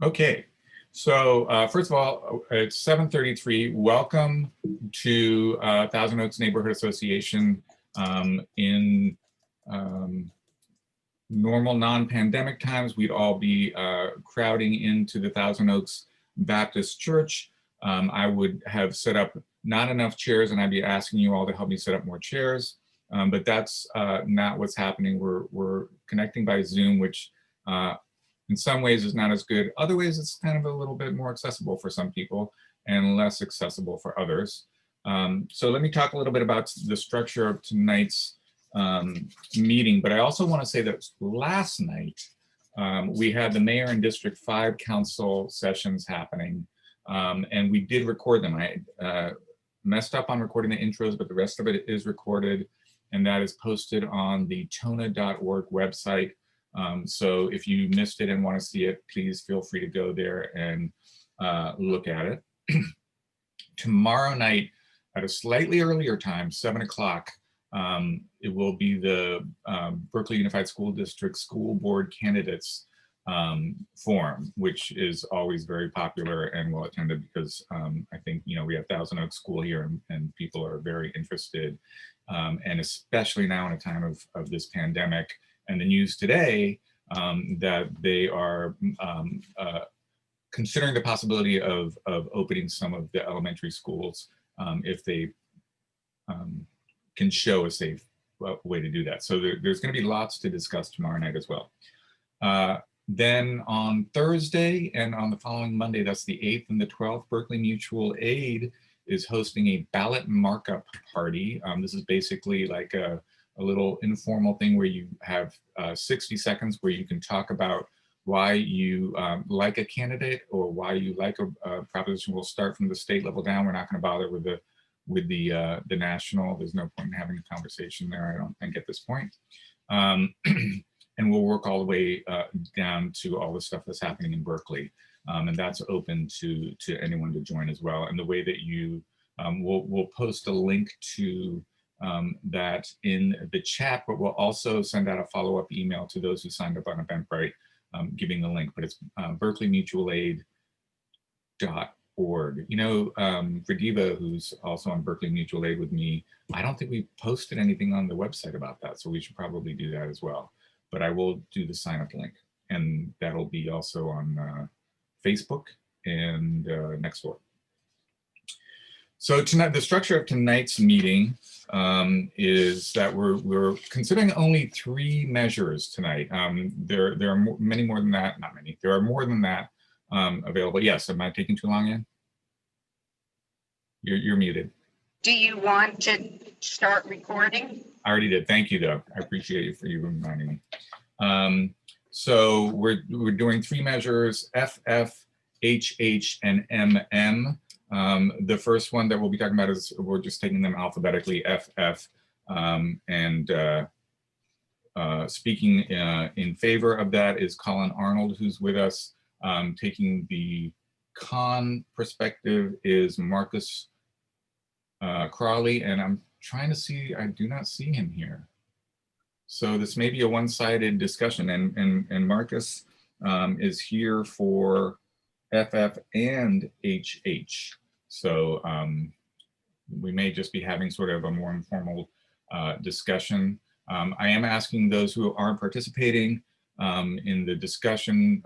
Okay, so first of all, it's 7:33. Welcome to Thousand Oaks Neighborhood Association in normal non-pandemic times. We'd all be crowding into the Thousand Oaks Baptist Church. I would have set up not enough chairs, and I'd be asking you all to help me set up more chairs. But that's not what's happening. We're connecting by Zoom, which in some ways is not as good. Other ways, it's kind of a little bit more accessible for some people and less accessible for others. So let me talk a little bit about the structure of tonight's meeting, but I also want to say that last night we had the Mayor and District 5 Council sessions happening, and we did record them. I messed up on recording the intros, but the rest of it is recorded, and that is posted on the TONA.org website. So if you missed it and want to see it, please feel free to go there and look at it. Tomorrow night at a slightly earlier time, 7 o'clock, it will be the Berkeley Unified School District School Board Candidates Forum, which is always very popular and well attended because I think, we have Thousand Oaks School here and people are very interested. And especially now in a time of this pandemic and the news today that they are considering the possibility of opening some of the elementary schools if they can show a safe way to do that. So there's going to be lots to discuss tomorrow night as well. Then on Thursday and on the following Monday, that's the 8th and the 12th, Berkeley Mutual Aid is hosting a ballot markup party. This is basically like a little informal thing where you have 60 seconds where you can talk about why you like a candidate or why you like a proposition. We'll start from the state level down. We're not going to bother with the national. There's no point in having a conversation there, I don't think, at this point. And we'll work all the way down to all the stuff that's happening in Berkeley. And that's open to anyone to join as well. And the way that you, we'll post a link to that in the chat, but we'll also send out a follow-up email to those who signed up on Eventbrite, giving the link, but it's berkeleymutualaid.org. Radiva, who's also on Berkeley Mutual Aid with me, I don't think we posted anything on the website about that, so we should probably do that as well. But I will do the sign up link, and that'll be also on Facebook and Nextdoor. So tonight, the structure of tonight's meeting is that we're considering only 3 measures tonight. There are many more than that, not many, there are more than that available. Yes, am I taking too long in? You're muted. Do you want to start recording? I already did. Thank you, though. I appreciate you for you reminding me. So we're doing 3 measures: FF, HH, and MM. The first one that we'll be talking about is we're just taking them alphabetically, FF, and speaking in favor of that is Colin Arnold, who's with us. Taking the con perspective is Marcus Crawley, and I'm trying to see, I do not see him here. So this may be a one-sided discussion, and Marcus is here for FF and HH. So we may just be having sort of a more informal discussion. I am asking those who aren't participating in the discussion,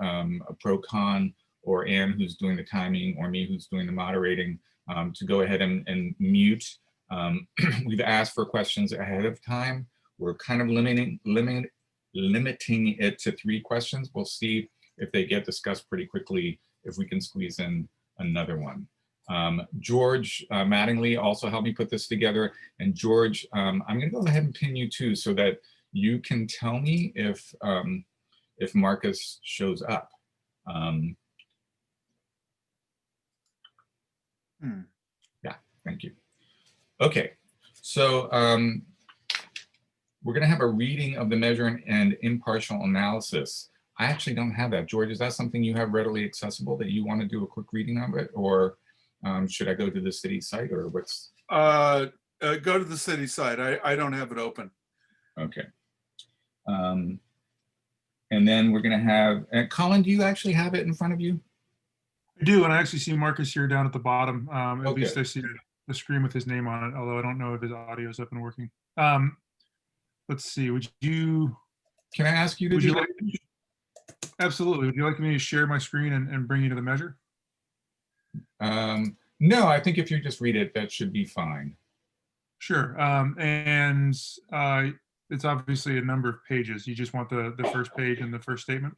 pro-con, or Anne who's doing the timing, or me who's doing the moderating, to go ahead and mute. We've asked for questions ahead of time. We're kind of limiting it to 3 questions. We'll see if they get discussed pretty quickly, if we can squeeze in another one. George Mattingly also helped me put this together. And George, I'm gonna go ahead and pin you too, so that you can tell me if Marcus shows up. Yeah, thank you. Okay, so we're gonna have a reading of the measure and impartial analysis. I actually don't have that. George, is that something you have readily accessible that you want to do a quick reading of it, or should I go to the city site, or what's? Go to the city site. I don't have it open. Okay. And then we're going to have, Colin, do you actually have it in front of you? I do, and I actually see Marcus here down at the bottom. At Okay. least I see the screen with his name on it, although I don't know if his audio is up and working. Let's see, would you Can I ask you to do like, that? absolutely, would you like me to share my screen and bring you to the measure? No, I think if you just read it, that should be fine. Sure, it's obviously a number of pages. You just want the first page and the first statement?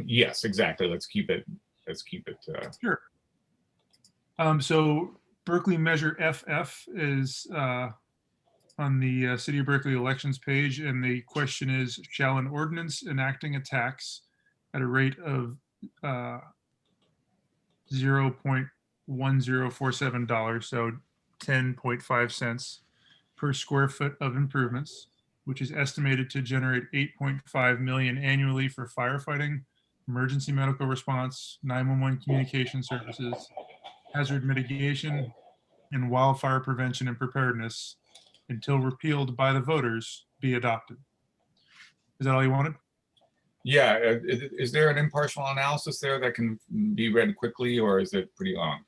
Yes, exactly. Let's keep it. Sure. So Berkeley Measure FF is on the City of Berkeley elections page, and the question is, shall an ordinance enacting a tax at a rate of $0.1047, so 10.5 cents per square foot of improvements, which is estimated to generate 8.5 million annually for firefighting, emergency medical response, 911 communication services, hazard mitigation, and wildfire prevention and preparedness until repealed by the voters, be adopted. Is that all you wanted? Yeah. Is there an impartial analysis there that can be read quickly, or is it pretty long?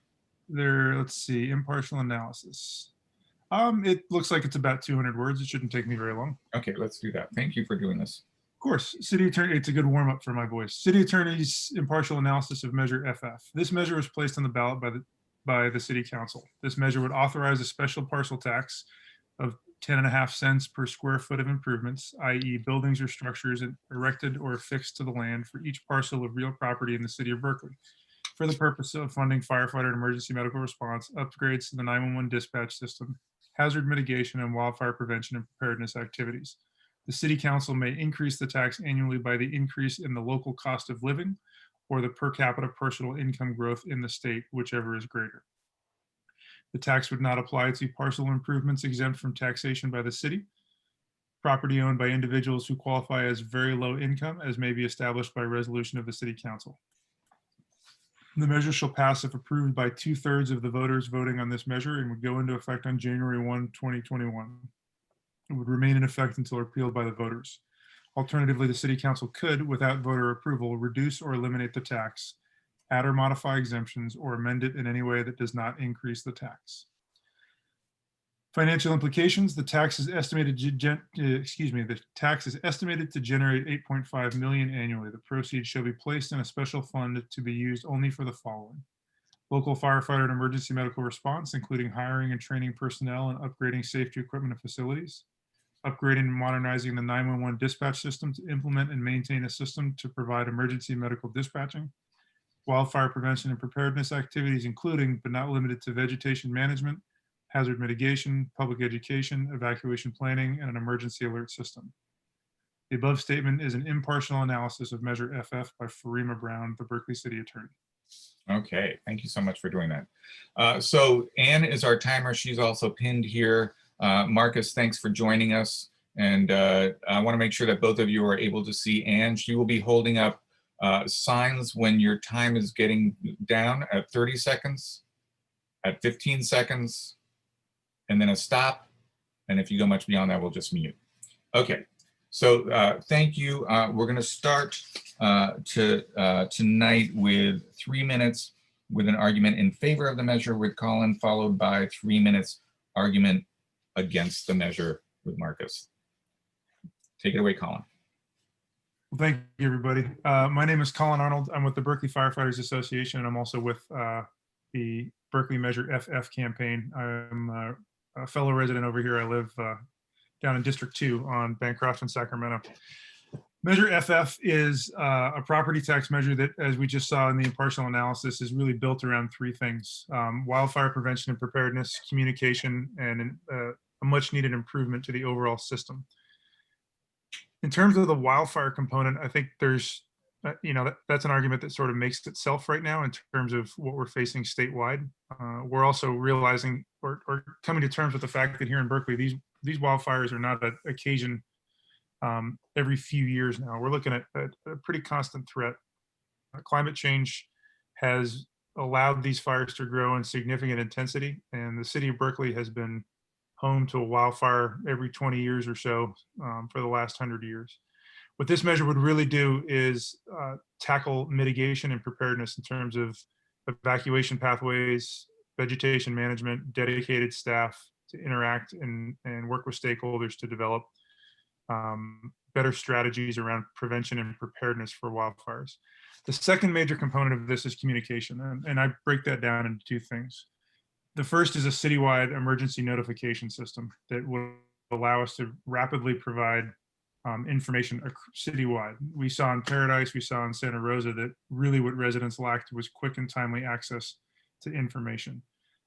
Let's see, impartial analysis. It looks like it's about 200 words. It shouldn't take me very long. Okay, let's do that. Thank you for doing this. Of course, City Attorney, it's a good warm up for my voice. City Attorney's impartial analysis of Measure FF. This measure was placed on the ballot by the City Council. This measure would authorize a special parcel tax of 10.5 cents per square foot of improvements, i.e. buildings or structures erected or affixed to the land for each parcel of real property in the City of Berkeley, for the purpose of funding firefighter and emergency medical response, upgrades to the 911 dispatch system, hazard mitigation, and wildfire prevention and preparedness activities. The City Council may increase the tax annually by the increase in the local cost of living or the per capita personal income growth in the state, whichever is greater. The tax would not apply to parcel improvements exempt from taxation by the city, property owned by individuals who qualify as very low income, as may be established by resolution of the City Council. The measure shall pass if approved by 2/3 of the voters voting on this measure and would go into effect on January 1, 2021. It would remain in effect until repealed by the voters. Alternatively, the City Council could, without voter approval, reduce or eliminate the tax, add or modify exemptions, or amend it in any way that does not increase the tax. Financial implications: the tax is estimated to generate 8.5 million annually. The proceeds shall be placed in a special fund to be used only for the following: local firefighter and emergency medical response, including hiring and training personnel and upgrading safety equipment and facilities, upgrading and modernizing the 911 dispatch system to implement and maintain a system to provide emergency medical dispatching, wildfire prevention and preparedness activities, including but not limited to vegetation management, hazard mitigation, public education, evacuation planning, and an emergency alert system. The above statement is an impartial analysis of Measure FF by Farima Brown, the Berkeley City Attorney. Okay, thank you so much for doing that. So Anne is our timer. She's also pinned here. Marcus, thanks for joining us. And I want to make sure that both of you are able to see Anne. She will be holding up signs when your time is getting down at 30 seconds, at 15 seconds, and then a stop. And if you go much beyond that, we'll just mute. Okay, so thank you. We're going to start tonight with 3 minutes with an argument in favor of the measure with Colin, followed by 3 minutes argument against the measure with Marcus. Take it away, Colin. Well, thank you, everybody. My name is Colin Arnold. I'm with the Berkeley Firefighters Association, and I'm also with the Berkeley Measure FF campaign. I'm a fellow resident over here. I live down in District 2 on Bancroft and Sacramento. Measure FF is a property tax measure that, as we just saw in the impartial analysis, is really built around three things: wildfire prevention and preparedness, communication, and a much needed improvement to the overall system. In terms of the wildfire component, I think there's, that's an argument that sort of makes itself right now in terms of what we're facing statewide. We're also realizing or coming to terms with the fact that here in Berkeley, these wildfires are not an occasion every few years now. We're looking at a pretty constant threat. Climate change has allowed these fires to grow in significant intensity, and the city of Berkeley has been home to a wildfire every 20 years or so for the last 100 years. What this measure would really do is tackle mitigation and preparedness in terms of evacuation pathways, vegetation management, dedicated staff to interact and work with stakeholders to develop better strategies around prevention and preparedness for wildfires. The second major component of this is communication, and I break that down into two things. The first is a citywide emergency notification system that will allow us to rapidly provide information citywide. We saw in Paradise, we saw in Santa Rosa that really what residents lacked was quick and timely access to information.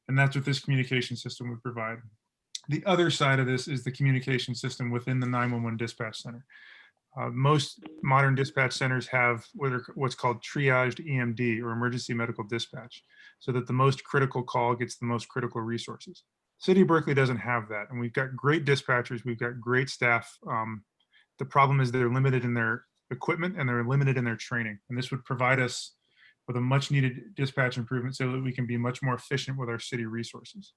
And that's what this communication system would provide. The other side of this is the communication system within the 911 dispatch center. Most modern dispatch centers have what's called triaged EMD, or emergency medical dispatch, so that the most critical call gets the most critical resources. City of Berkeley doesn't have that, and we've got great dispatchers, we've got great staff. The problem is they're limited in their equipment and they're limited in their training, and this would provide us with a much needed dispatch improvement so that we can be much more efficient with our city resources.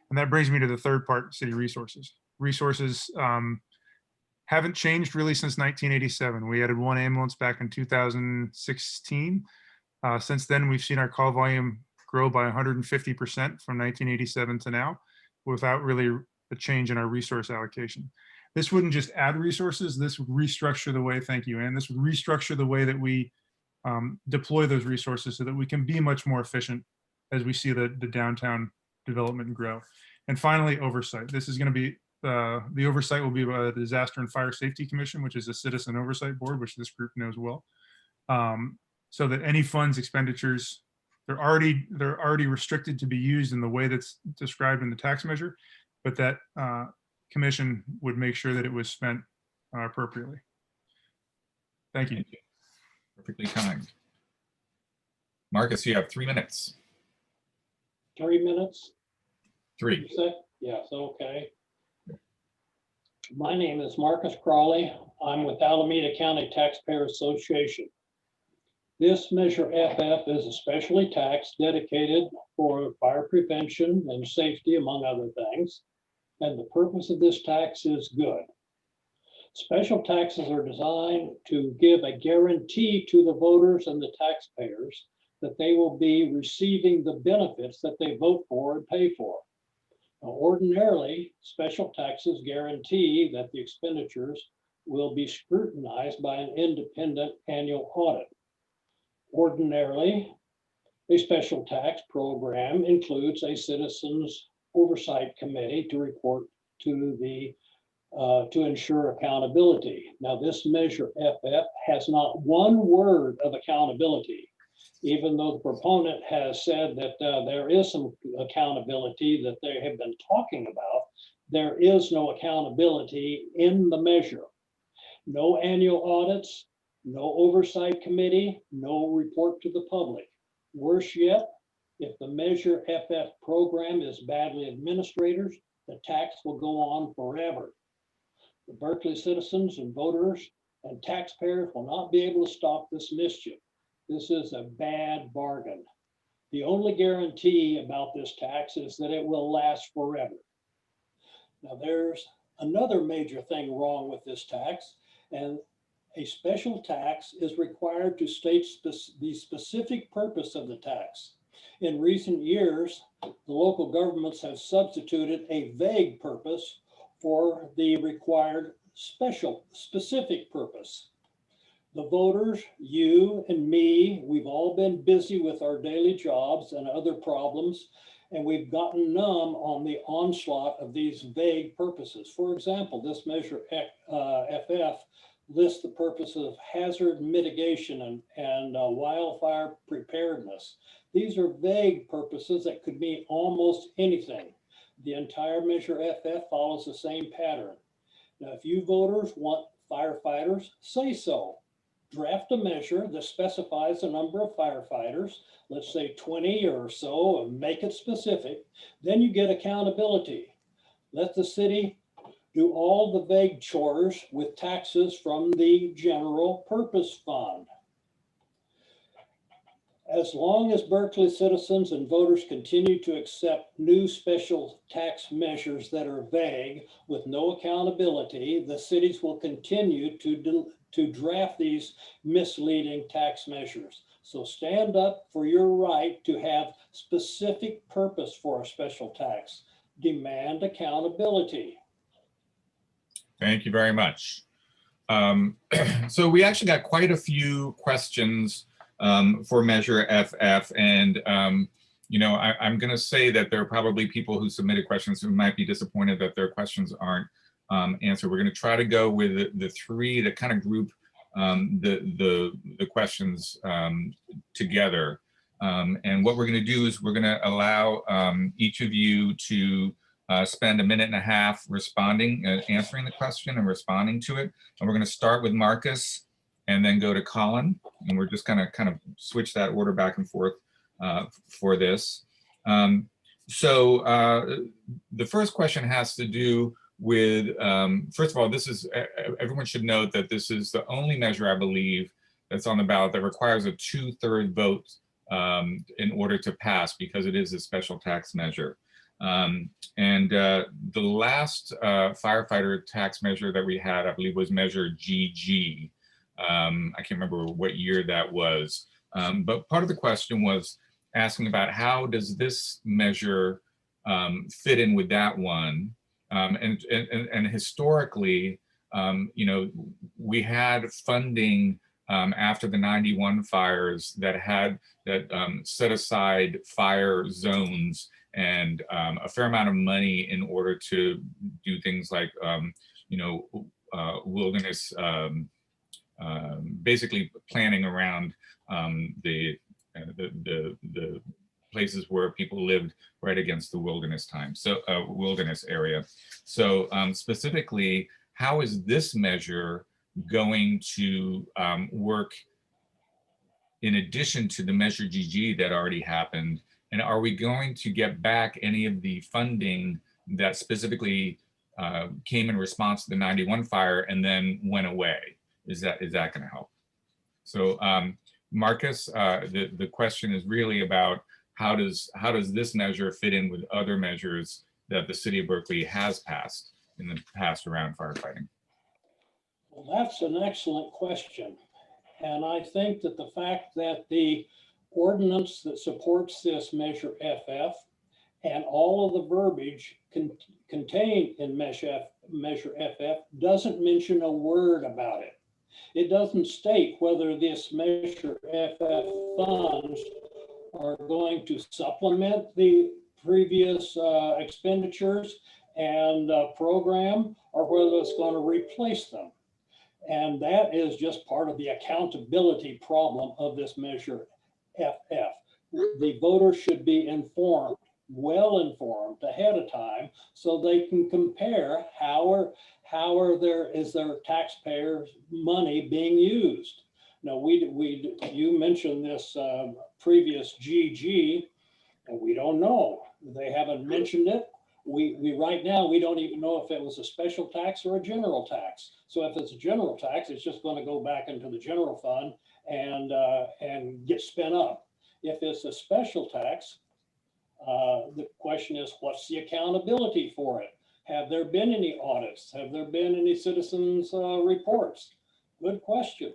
And that brings me to the third part, city resources. Resources haven't changed really since 1987. We added one ambulance back in 2016. Since then, we've seen our call volume grow by 150% from 1987 to now, without really a change in our resource allocation. This wouldn't just add resources, this would restructure the way, thank you, Ann, this would restructure the way that we deploy those resources so that we can be much more efficient as we see the downtown development grow. And finally, oversight. This is going to be, the oversight will be by the Disaster and Fire Safety Commission, which is a citizen oversight board, which this group knows well. So that any funds expenditures, they're already restricted to be used in the way that's described in the tax measure, but that commission would make sure that it was spent appropriately. Thank you. Perfectly kind. Marcus, you have 3 minutes. 3 minutes? 3. You said? Yes, okay. My name is Marcus Crawley. I'm with Alameda County Taxpayer Association. This Measure FF is a specialty tax dedicated for fire prevention and safety, among other things. And the purpose of this tax is good. Special taxes are designed to give a guarantee to the voters and the taxpayers that they will be receiving the benefits that they vote for and pay for. Now, ordinarily, special taxes guarantee that the expenditures will be scrutinized by an independent annual audit. Ordinarily, a special tax program includes a citizens oversight committee to report to the to ensure accountability. Now, this Measure FF has not one word of accountability, even though the proponent has said that there is some accountability that they have been talking about. There is no accountability in the measure. No annual audits, no oversight committee, no report to the public. Worse yet, if the Measure FF program is badly administered, the tax will go on forever. The Berkeley citizens and voters and taxpayers will not be able to stop this mischief. This is a bad bargain. The only guarantee about this tax is that it will last forever. Now, there's another major thing wrong with this tax, and a special tax is required to state the specific purpose of the tax. In recent years, the local governments have substituted a vague purpose for the required specific purpose. The voters, you and me, we've all been busy with our daily jobs and other problems, and we've gotten numb on the onslaught of these vague purposes. For example, this Measure FF lists the purpose of hazard mitigation and wildfire preparedness. These are vague purposes that could mean almost anything. The entire Measure FF follows the same pattern. Now, if you voters want firefighters, say so. Draft a measure that specifies the number of firefighters, let's say 20 or so, and make it specific. Then you get accountability. Let the city do all the vague chores with taxes from the general purpose fund. As long as Berkeley citizens and voters continue to accept new special tax measures that are vague with no accountability, the cities will continue to draft these misleading tax measures. So stand up for your right to have specific purpose for a special tax. Demand accountability. Thank you very much. So we actually got quite a few questions for Measure FF, and you know, I'm going to say that there are probably people who submitted questions who might be disappointed that their questions aren't answered. We're going to try to go with the three that kind of group the questions together. And what we're going to do is we're going to allow each of you to spend a minute and a half responding, answering the question and responding to it. And we're going to start with Marcus and then go to Colin. And we're just going to kind of switch that order back and forth for this. So the first question has to do with, first of all, this is, everyone should note that this is the only measure, I believe, that's on the ballot that requires a 2/3 vote in order to pass, because it is a special tax measure. The last firefighter tax measure that we had, I believe, was Measure GG. I can't remember what year that was, but part of the question was asking about how does this measure fit in with that one, and historically, you know, we had funding after the 91 fires that had set aside fire zones and a fair amount of money in order to do things like, you know, wilderness, basically planning around the places where people lived right against the wilderness time, so wilderness area. So specifically, how is this measure going to work in addition to the Measure GG that already happened? And are we going to get back any of the funding that specifically came in response to the 91 fire and then went away? Is that going to help? So Marcus, the question is really about how does this measure fit in with other measures that the city of Berkeley has passed in the past around firefighting? Well, that's an excellent question. And I think that the fact that the ordinance that supports this Measure FF and all of the verbiage contained in Measure FF doesn't mention a word about it. It doesn't state whether this Measure FF funds are going to supplement the previous expenditures and program, or whether it's going to replace them. And that is just part of the accountability problem of this Measure FF. The voters should be informed, well informed ahead of time, so they can compare how is their taxpayers' money being used. Now, you mentioned this previous GG, and we don't know. They haven't mentioned it. We right now, we don't even know if it was a special tax or a general tax. So if it's a general tax, it's just going to go back into the general fund and get spent up. If it's a special tax, the question is, what's the accountability for it? Have there been any audits? Have there been any citizens' reports? Good question.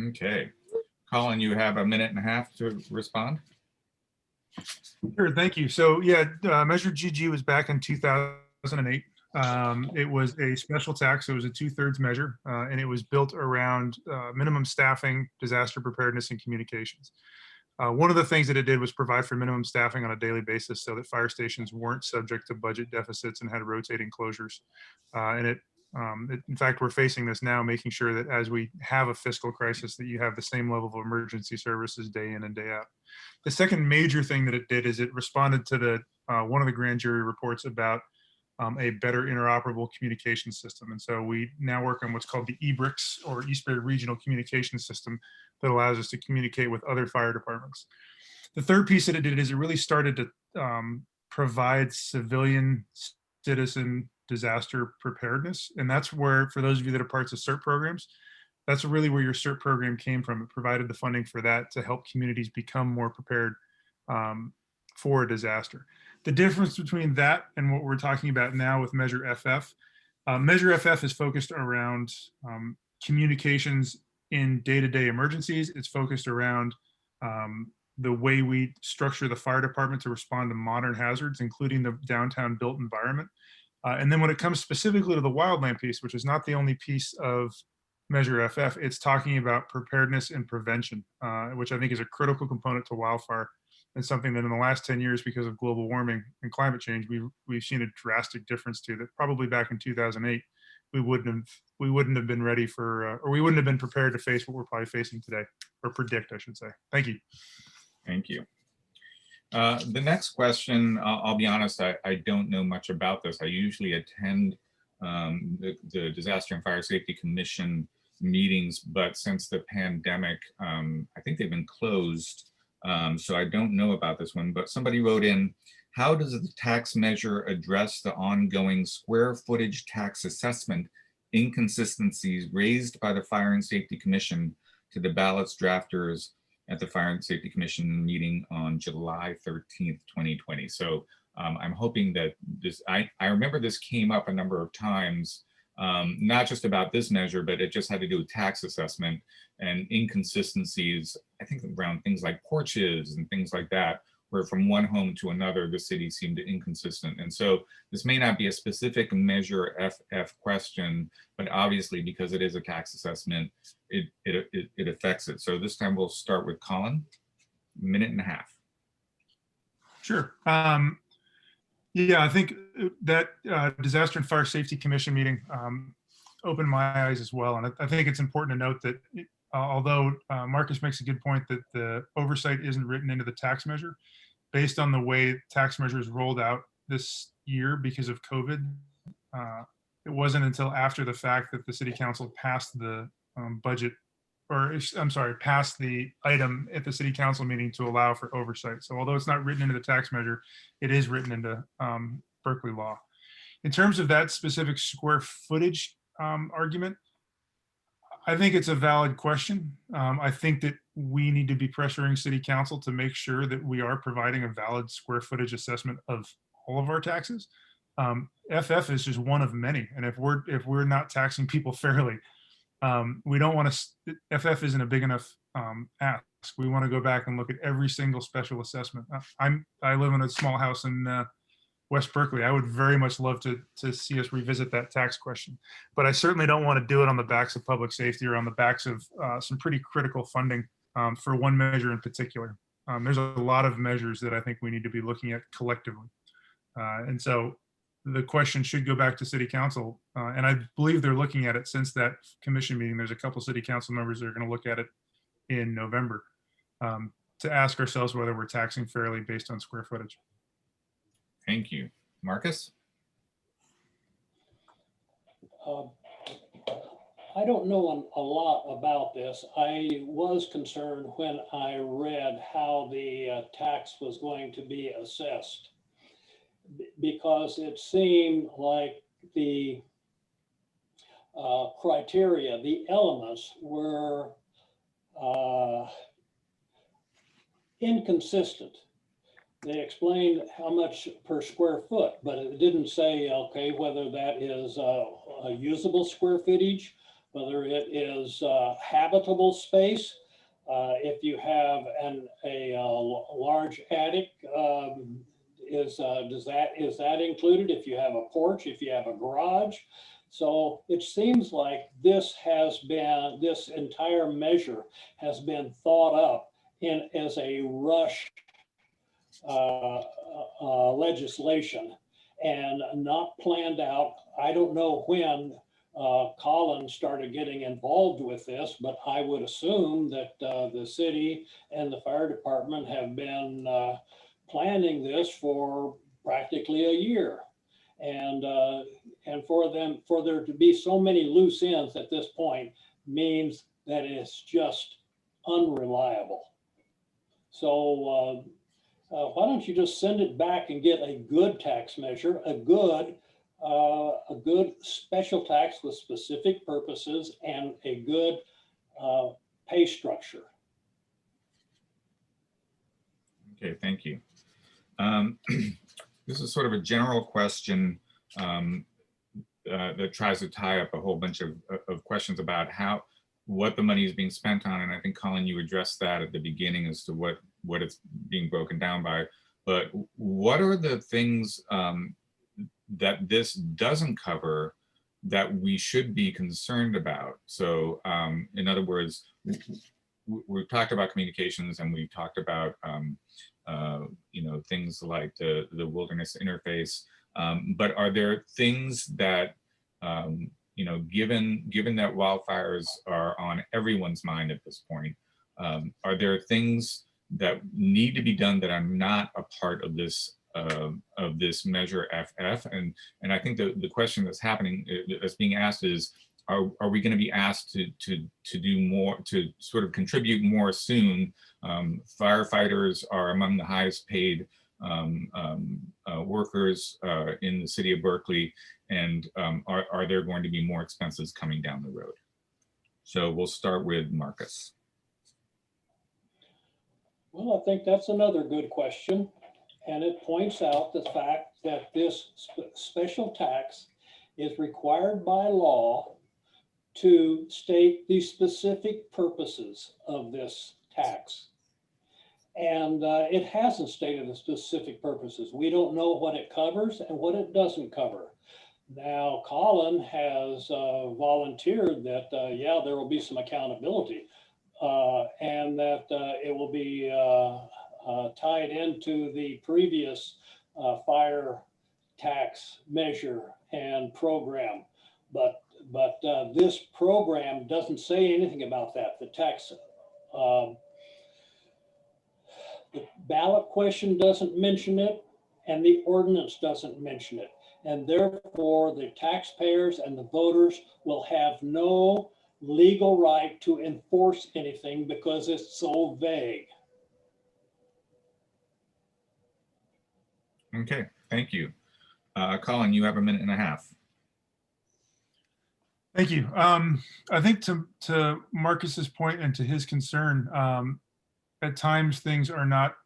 Okay. Colin, you have a minute and a half to respond. Sure, thank you. So yeah, Measure GG was back in 2008. It was a special tax. It was a 2/3 measure, and it was built around minimum staffing, disaster preparedness, and communications. One of the things that it did was provide for minimum staffing on a daily basis so that fire stations weren't subject to budget deficits and had rotating closures. In fact, we're facing this now, making sure that as we have a fiscal crisis, that you have the same level of emergency services day in and day out. The second major thing that it did is it responded to the one of the grand jury reports about a better interoperable communication system. And so we now work on what's called the eBRICS, or East Bay Regional Communication System, that allows us to communicate with other fire departments. The third piece that it did is it really started to provide civilian citizen disaster preparedness. And that's where, for those of you that are parts of CERT programs, that's really where your CERT program came from. It provided the funding for that to help communities become more prepared for a disaster. The difference between that and what we're talking about now with Measure FF, Measure FF is focused around communications in day-to-day emergencies. It's focused around the way we structure the fire department to respond to modern hazards, including the downtown built environment. And then when it comes specifically to the wildland piece, which is not the only piece of Measure FF, it's talking about preparedness and prevention, which I think is a critical component to wildfire, and something that in the last 10 years, because of global warming and climate change, we've seen a drastic difference to that. Probably back in 2008, we wouldn't have been ready for, or we wouldn't have been prepared to face what we're probably facing today, or predict, I should say. Thank you. Thank you. The next question, I'll be honest, I don't know much about this. I usually attend the Disaster and Fire Safety Commission meetings, but since the pandemic, I think they've been closed. So I don't know about this one, but somebody wrote in, how does the tax measure address the ongoing square footage tax assessment inconsistencies raised by the Fire and Safety Commission to the ballots drafters at the Fire and Safety Commission meeting on July 13th, 2020. So I'm hoping that this, I remember this came up a number of times, not just about this measure, but it just had to do with tax assessment and inconsistencies, I think around things like porches and things like that, where from one home to another, the city seemed inconsistent. And so this may not be a specific Measure FF question, but obviously because it is a tax assessment, it affects it. So this time we'll start with Colin, minute and a half. Sure. Yeah, I think that Disaster and Fire Safety Commission meeting opened my eyes as well. And I think it's important to note that although Marcus makes a good point that the oversight isn't written into the tax measure, based on the way tax measures rolled out this year because of COVID, it wasn't until after the fact that the city council passed the budget, or I'm sorry, passed the item at the city council meeting to allow for oversight. So although it's not written into the tax measure, it is written into Berkeley law. In terms of that specific square footage argument, I think it's a valid question. I think that we need to be pressuring city council to make sure that we are providing a valid square footage assessment of all of our taxes. FF is just one of many. And if we're not taxing people fairly, we don't want to, FF isn't a big enough ask. We want to go back and look at every single special assessment. I live in a small house in West Berkeley. I would very much love to see us revisit that tax question, but I certainly don't want to do it on the backs of public safety or on the backs of some pretty critical funding for one measure in particular. There's a lot of measures that I think we need to be looking at collectively. And so the question should go back to city council. And I believe they're looking at it since that commission meeting. There's a couple city council members that are going to look at it in November to ask ourselves whether we're taxing fairly based on square footage. Thank you. Marcus? I don't know a lot about this. I was concerned when I read how the tax was going to be assessed, because it seemed like the criteria, the elements were inconsistent. They explained how much per square foot, but it didn't say, okay, whether that is a usable square footage, whether it is habitable space. If you have a large attic, is that included? If you have a porch, if you have a garage. So it seems like this entire measure has been thought up as a rush legislation and not planned out. I don't know when Colin started getting involved with this, but I would assume that the city and the fire department have been planning this for practically a year. And for there to be so many loose ends at this point means that it's just unreliable. So why don't you just send it back and get a good tax measure, a good special tax with specific purposes and a good pay structure. Okay, thank you. This is sort of a general question that tries to tie up a whole bunch of questions about how what the money is being spent on. And I think, Colin, you addressed that at the beginning as to what it's being broken down by. But what are the things that this doesn't cover that we should be concerned about? So in other words, we've talked about communications, and we've talked about things like the wilderness interface. But are there things that given that wildfires are on everyone's mind at this point, are there things that need to be done that are not a part of this measure FF? And I think the question that's being asked is, are we going to be asked to do more, to sort of contribute more soon? Firefighters are among the highest paid workers in the city of Berkeley, and are there going to be more expenses coming down the road? So we'll start with Marcus. Well, I think that's another good question. And it points out the fact that this special tax is required by law to state the specific purposes of this tax. And it hasn't stated the specific purposes. We don't know what it covers and what it doesn't cover. Now, Colin has volunteered that, yeah, there will be some accountability and that it will be tied into the previous fire tax measure and program. But this program doesn't say anything about that. The tax, the ballot question doesn't mention it, and the ordinance doesn't mention it. And therefore, the taxpayers and the voters will have no legal right to enforce anything because it's so vague. Okay, thank you. Colin, you have a minute and a half. Thank you. I think to Marcus's point and to his concern, at times things are not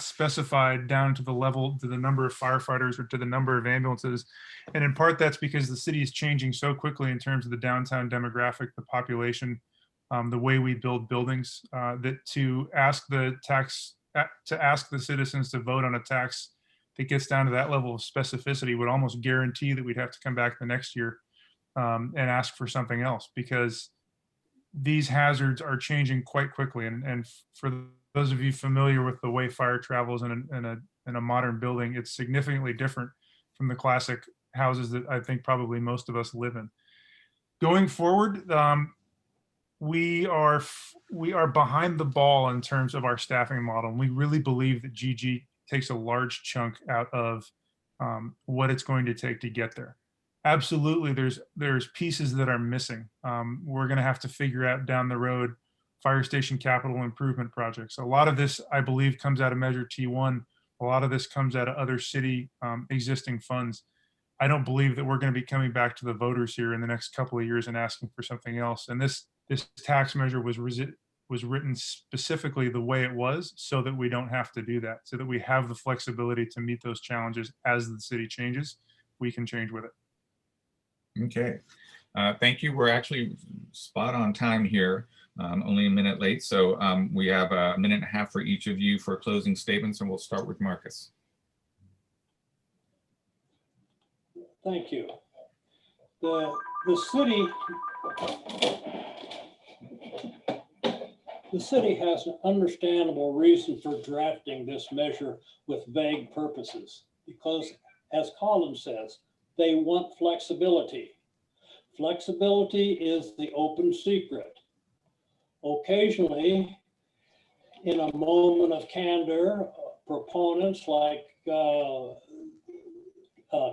specified down to the level, to the number of firefighters or to the number of ambulances. And in part, that's because the city is changing so quickly in terms of the downtown demographic, the population, the way we build buildings, that to ask the citizens to vote on a tax that gets down to that level of specificity would almost guarantee that we'd have to come back the next year and ask for something else, because these hazards are changing quite quickly. And for those of you familiar with the way fire travels in a modern building, it's significantly different from the classic houses that I think probably most of us live in. Going forward, we are behind the ball in terms of our staffing model. And we really believe that GG takes a large chunk out of what it's going to take to get there. Absolutely, there's pieces that are missing. We're going to have to figure out down the road fire station capital improvement projects. A lot of this, I believe, comes out of Measure T1. A lot of this comes out of other city existing funds. I don't believe that we're going to be coming back to the voters here in the next couple of years and asking for something else. And this tax measure was written specifically the way it was so that we don't have to do that, so that we have the flexibility to meet those challenges as the city changes. We can change with it. Okay, thank you. We're actually spot on time here, only a minute late. So we have a minute and a half for each of you for closing statements, and we'll start with Marcus. Thank you. The city has an understandable reason for drafting this measure with vague purposes, because, as Colin says, they want flexibility. Flexibility is the open secret. Occasionally, in a moment of candor, proponents like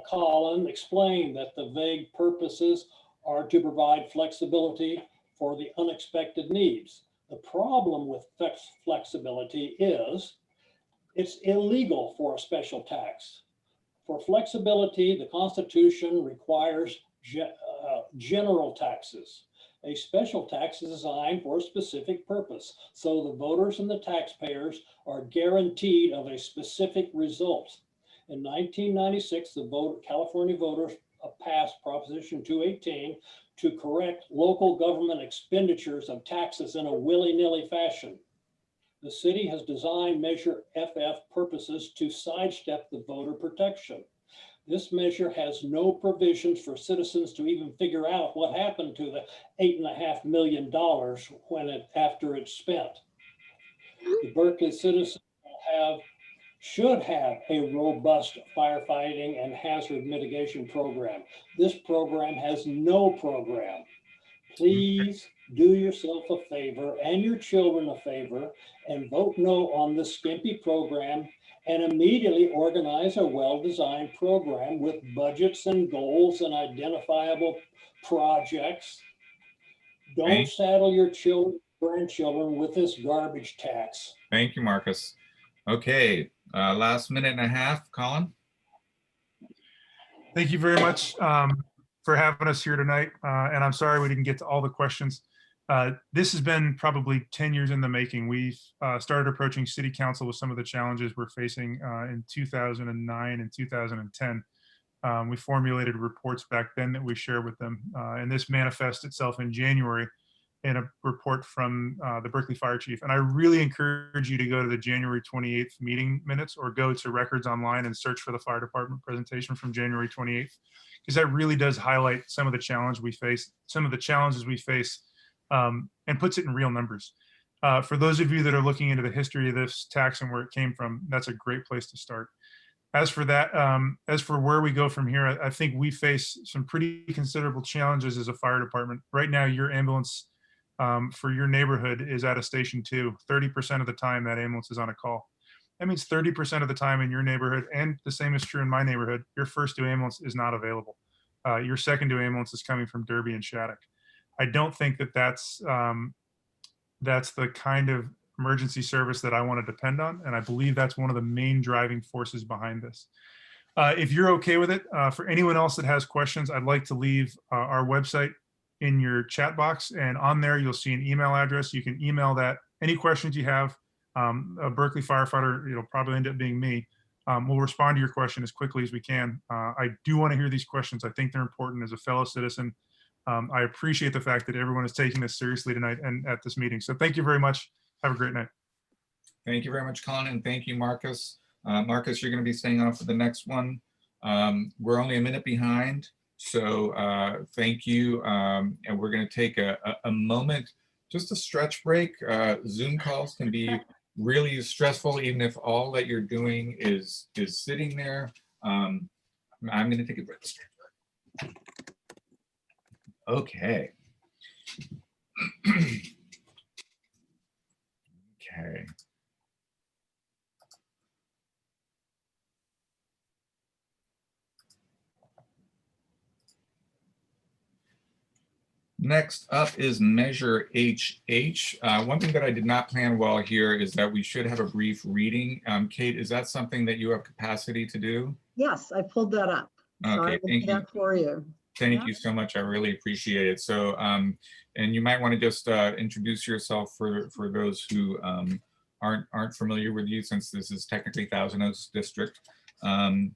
Colin explain that the vague purposes are to provide flexibility for the unexpected needs. The problem with flexibility is it's illegal for a special tax. For flexibility, the Constitution requires general taxes. A special tax is designed for a specific purpose, so the voters and the taxpayers are guaranteed of a specific result. In 1996, California voters passed Proposition 218, to correct local government expenditures of taxes in a willy-nilly fashion. The city has designed Measure FF purposes to sidestep the voter protection. This measure has no provisions for citizens to even figure out what happened to the $8.5 million after it's spent. The Berkeley citizens should have a robust firefighting and hazard mitigation program. This program has no program. Please do yourself a favor and your children a favor and vote no on this skimpy program, and immediately organize a well-designed program with budgets and goals and identifiable projects. Don't saddle your children, grandchildren with this garbage tax. Thank you, Marcus. Okay, last minute and a half, Colin. Thank you very much for having us here tonight. And I'm sorry we didn't get to all the questions. This has been probably 10 years in the making. We've started approaching City Council with some of the challenges we're facing in 2009 and 2010. We formulated reports back then that we share with them. And this manifests itself in January in a report from the Berkeley Fire Chief. And I really encourage you to go to the January 28th meeting minutes or go to records online and search for the fire department presentation from January 28th, because that really does highlight some of the challenges we face, and puts it in real numbers. For those of you that are looking into the history of this tax and where it came from, that's a great place to start. As for that, as for where we go from here, I think we face some pretty considerable challenges as a fire department. Right now, your ambulance for your neighborhood is at a station 2. 30% of the time that ambulance is on a call. That means 30% of the time in your neighborhood, and the same is true in my neighborhood, your first due ambulance is not available. Your second due ambulance is coming from Derby and Shattuck. I don't think that that's the kind of emergency service that I want to depend on. And I believe that's one of the main driving forces behind this. If you're okay with it, for anyone else that has questions, I'd like to leave our website in your chat box, and on there you'll see an email address. You can email that. Any questions you have, a Berkeley firefighter, it'll probably end up being me. We'll respond to your question as quickly as we can. I do want to hear these questions. I think they're important as a fellow citizen. I appreciate the fact that everyone is taking this seriously tonight and at this meeting. So thank you very much. Have a great night. Thank you very much, Colin, and thank you, Marcus. Marcus, you're going to be staying on for the next one. We're only a minute behind, so thank you. And we're going to take a moment, just a stretch break. Zoom calls can be really stressful, even if all that you're doing is sitting there. I'm going to take a break. Okay. Okay. Next up is Measure HH. One thing that I did not plan well here is that we should have a brief reading. Kate, is that something that you have capacity to do? Yes, I pulled that up. So I Okay, will thank do that for you. Thank you so much. I really appreciate it. So, and you might want to just introduce yourself for those who aren't familiar with you, since this is technically Thousand Oaks District. And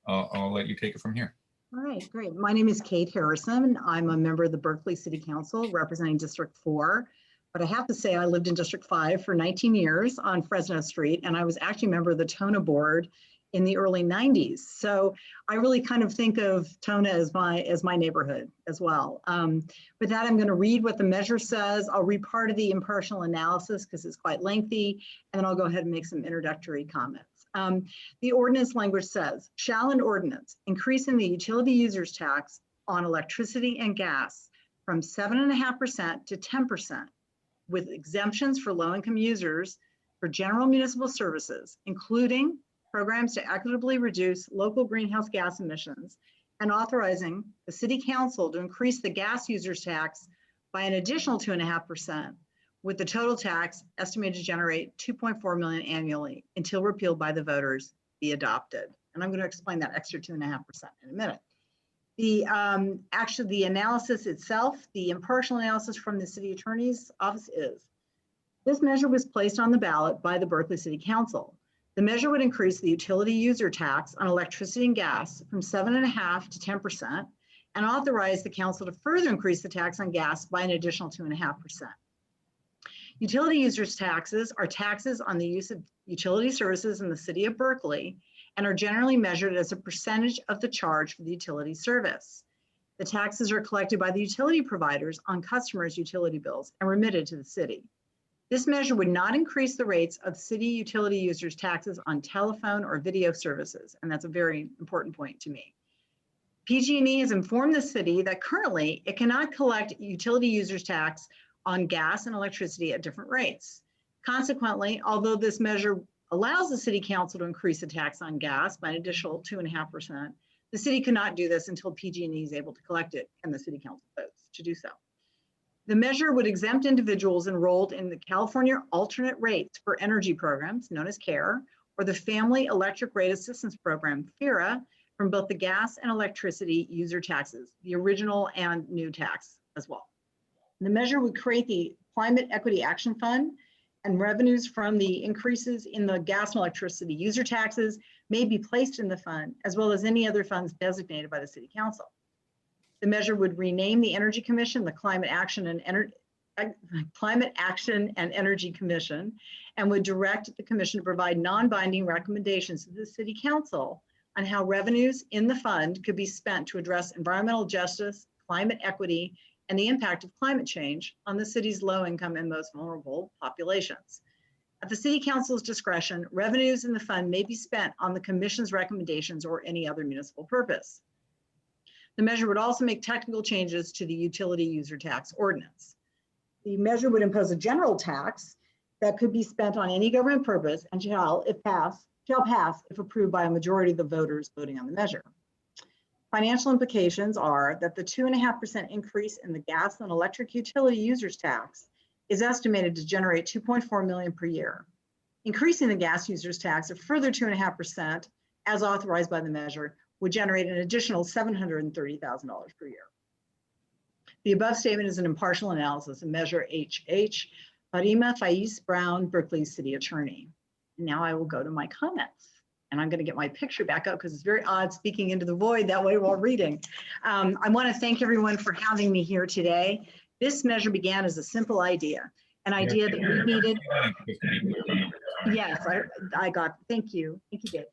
I'll let you take it from here. All right, great. My name is Kate Harrison. I'm a member of the Berkeley City Council representing District 4. But I have to say I lived in District 5 for 19 years on Fresno Street, and I was actually a member of the TONA board in the early 90s. So I really kind of think of TONA as my neighborhood as well. With that, I'm going to read what the measure says. I'll read part of the impartial analysis because it's quite lengthy, and then I'll go ahead and make some introductory comments. The ordinance language says, shall an ordinance increasing the utility users tax on electricity and gas from 7.5% to 10%, with exemptions for low-income users for general municipal services, including programs to equitably reduce local greenhouse gas emissions, and authorizing the City Council to increase the gas users tax by an additional 2.5%, with the total tax estimated to generate $2.4 million annually until repealed by the voters be adopted. And I'm going to explain that extra 2.5% in a minute. The analysis itself, the impartial analysis from the City Attorney's Office is, this measure was placed on the ballot by the Berkeley City Council. The measure would increase the utility user tax on electricity and gas from 7.5% to 10% and authorize the council to further increase the tax on gas by an additional 2.5%. Utility users taxes are taxes on the use of utility services in the city of Berkeley and are generally measured as a percentage of the charge for the utility service. The taxes are collected by the utility providers on customers' utility bills and remitted to the city. This measure would not increase the rates of city utility users' taxes on telephone or video services, and that's a very important point to me. PG&E has informed the city that currently it cannot collect utility users' tax on gas and electricity at different rates. Consequently, although this measure allows the city council to increase the tax on gas by an additional 2.5%, the city cannot do this until PG&E is able to collect it and the city council votes to do so. The measure would exempt individuals enrolled in the California Alternate Rates for Energy programs, known as CARE, or the Family Electric Rate Assistance Program, FERA, from both the gas and electricity user taxes, the original and new tax as well. The measure would create the Climate Equity Action Fund, and revenues from the increases in the gas and electricity user taxes may be placed in the fund, as well as any other funds designated by the city council. The measure would rename the Energy Commission the Climate Action and Energy Commission, and would direct the commission to provide non-binding recommendations to the city council on how revenues in the fund could be spent to address environmental justice, climate equity, and the impact of climate change on the city's low-income and most vulnerable populations. At the city council's discretion, revenues in the fund may be spent on the commission's recommendations or any other municipal purpose. The measure would also make technical changes to the utility user tax ordinance. The measure would impose a general tax that could be spent on any government purpose and shall pass if approved by a majority of the voters voting on the measure. Financial implications are that the 2.5% increase in the gas and electric utility users tax is estimated to generate $2.4 million per year. Increasing the gas users tax a further 2.5%, as authorized by the measure, would generate an additional $730,000 per year. The above statement is an impartial analysis of Measure HH, Farima Faiz Brown, Berkeley City Attorney. Now I will go to my comments. And I'm going to get my picture back up because it's very odd speaking into the void that way while reading. I want to thank everyone for having me here today. This measure began as a simple idea, an idea that we needed. Yes, I got, thank you, Dave.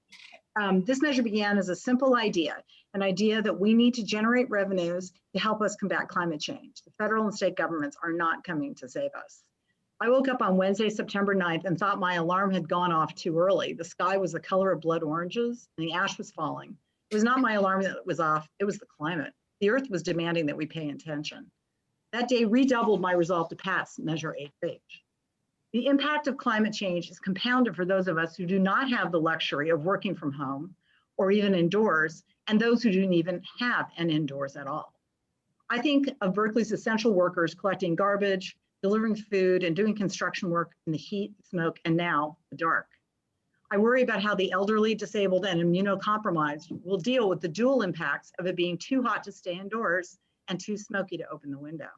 This measure began as a simple idea, an idea that we need to generate revenues to help us combat climate change. The federal and state governments are not coming to save us. I woke up on Wednesday, September 9th and thought my alarm had gone off too early. The sky was the color of blood oranges and the ash was falling. It was not my alarm that was off, it was the climate. The earth was demanding that we pay attention. That day redoubled my resolve to pass Measure HH. The impact of climate change is compounded for those of us who do not have the luxury of working from home or even indoors, and those who don't even have an indoors at all. I think of Berkeley's essential workers collecting garbage, delivering food, and doing construction work in the heat, smoke, and now the dark. I worry about how the elderly, disabled, and immunocompromised will deal with the dual impacts of it being too hot to stay indoors and too smoky to open the window.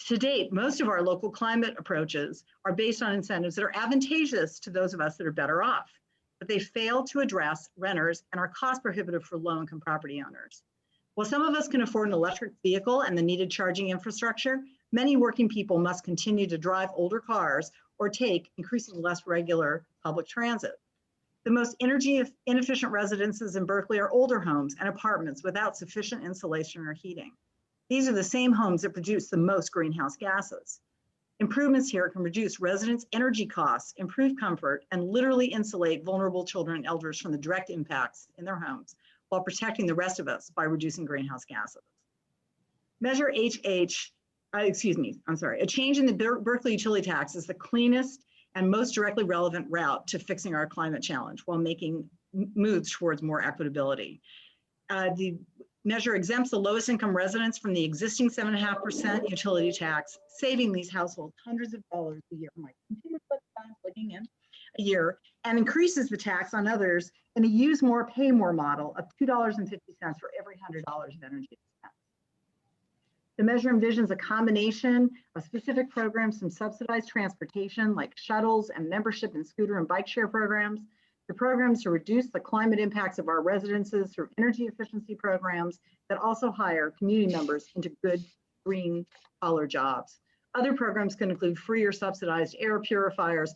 To date, most of our local climate approaches are based on incentives that are advantageous to those of us that are better off, but they fail to address renters and are cost prohibitive for low-income property owners. While some of us can afford an electric vehicle and the needed charging infrastructure, many working people must continue to drive older cars or take increasingly less regular public transit. The most energy inefficient residences in Berkeley are older homes and apartments without sufficient insulation or heating. These are the same homes that produce the most greenhouse gases. Improvements here can reduce residents' energy costs, improve comfort, and literally insulate vulnerable children and elders from the direct impacts in their homes while protecting the rest of us by reducing greenhouse gases. Measure HH, a change in the Berkeley utility tax is the cleanest and most directly relevant route to fixing our climate challenge while making moves towards more equitability. The measure exempts the lowest income residents from the existing 7.5% utility tax, saving these households hundreds of dollars a year. My computer's plugging in a year, and increases the tax on others in a use more, pay more model of $2.50 for every $100 of energy expense. The measure envisions a combination of specific programs from subsidized transportation like shuttles and membership in scooter and bike share programs, The program is to reduce the climate impacts of our residences through energy efficiency programs that also hire community members into good green collar jobs. Other programs can include free or subsidized air purifiers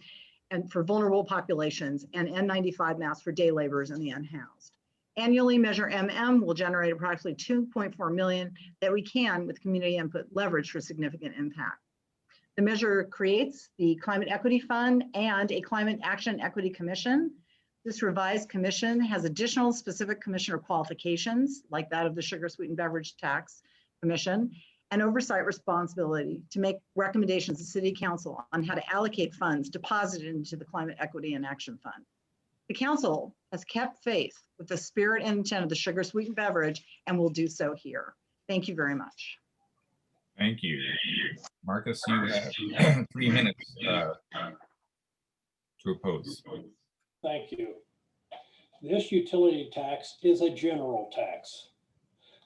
and for vulnerable populations and N95 masks for day laborers and the unhoused. Annually, Measure MM will generate approximately 2.4 million that we can, with community input, leverage for significant impact. The measure creates the Climate Equity Fund and a Climate Action Equity Commission. This revised commission has additional specific commissioner qualifications, like that of the Sugar Sweetened Beverage Tax Commission, and oversight responsibility to make recommendations to City Council on how to allocate funds deposited into the Climate Equity and Action Fund. The Council has kept faith with the spirit and intent of the Sugar Sweetened Beverage and will do so here. Thank you very much. Thank you. Marcus, you have 3 minutes to oppose. Thank you. This utility tax is a general tax.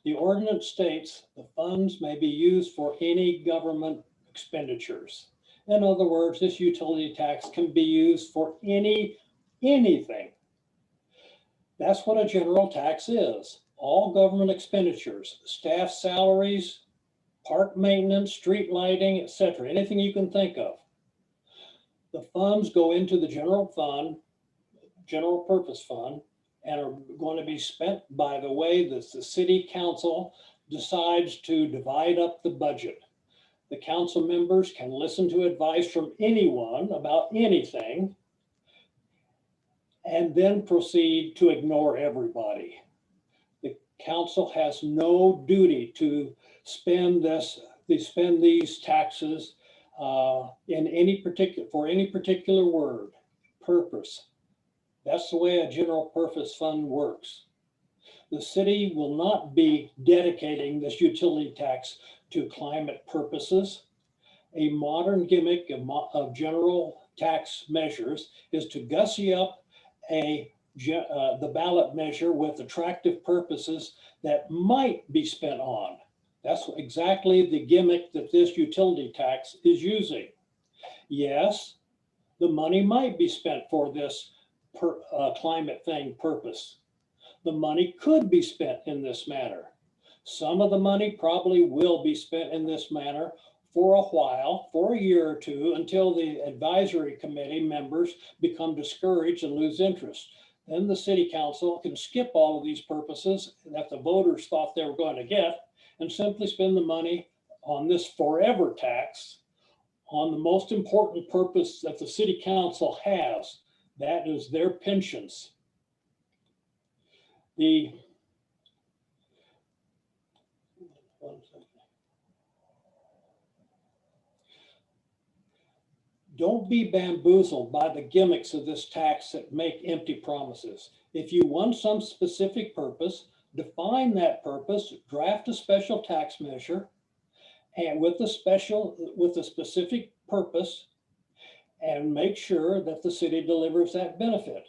The ordinance states the funds may be used for any government expenditures. In other words, this utility tax can be used for anything. That's what a general tax is. All government expenditures, staff salaries, park maintenance, street lighting, etc., anything you can think of. The funds go into the general fund, general purpose fund, and are going to be spent by the way that the city council decides to divide up the budget. The council members can listen to advice from anyone about anything and then proceed to ignore everybody. The council has no duty to spend these taxes for any particular word, purpose. That's the way a general purpose fund works. The city will not be dedicating this utility tax to climate purposes. A modern gimmick of general tax measures is to gussy up the ballot measure with attractive purposes that might be spent on. That's exactly the gimmick that this utility tax is using. Yes, the money might be spent for this climate thing purpose. The money could be spent in this manner. Some of the money probably will be spent in this manner for a while, for a year or two, until the advisory committee members become discouraged and lose interest. Then the city council can skip all of these purposes that the voters thought they were going to get and simply spend the money on this forever tax on the most important purpose that the city council has. That is their pensions. Don't be bamboozled by the gimmicks of this tax that make empty promises. If you want some specific purpose, define that purpose, draft a special tax measure, and with a specific purpose, and make sure that the city delivers that benefit.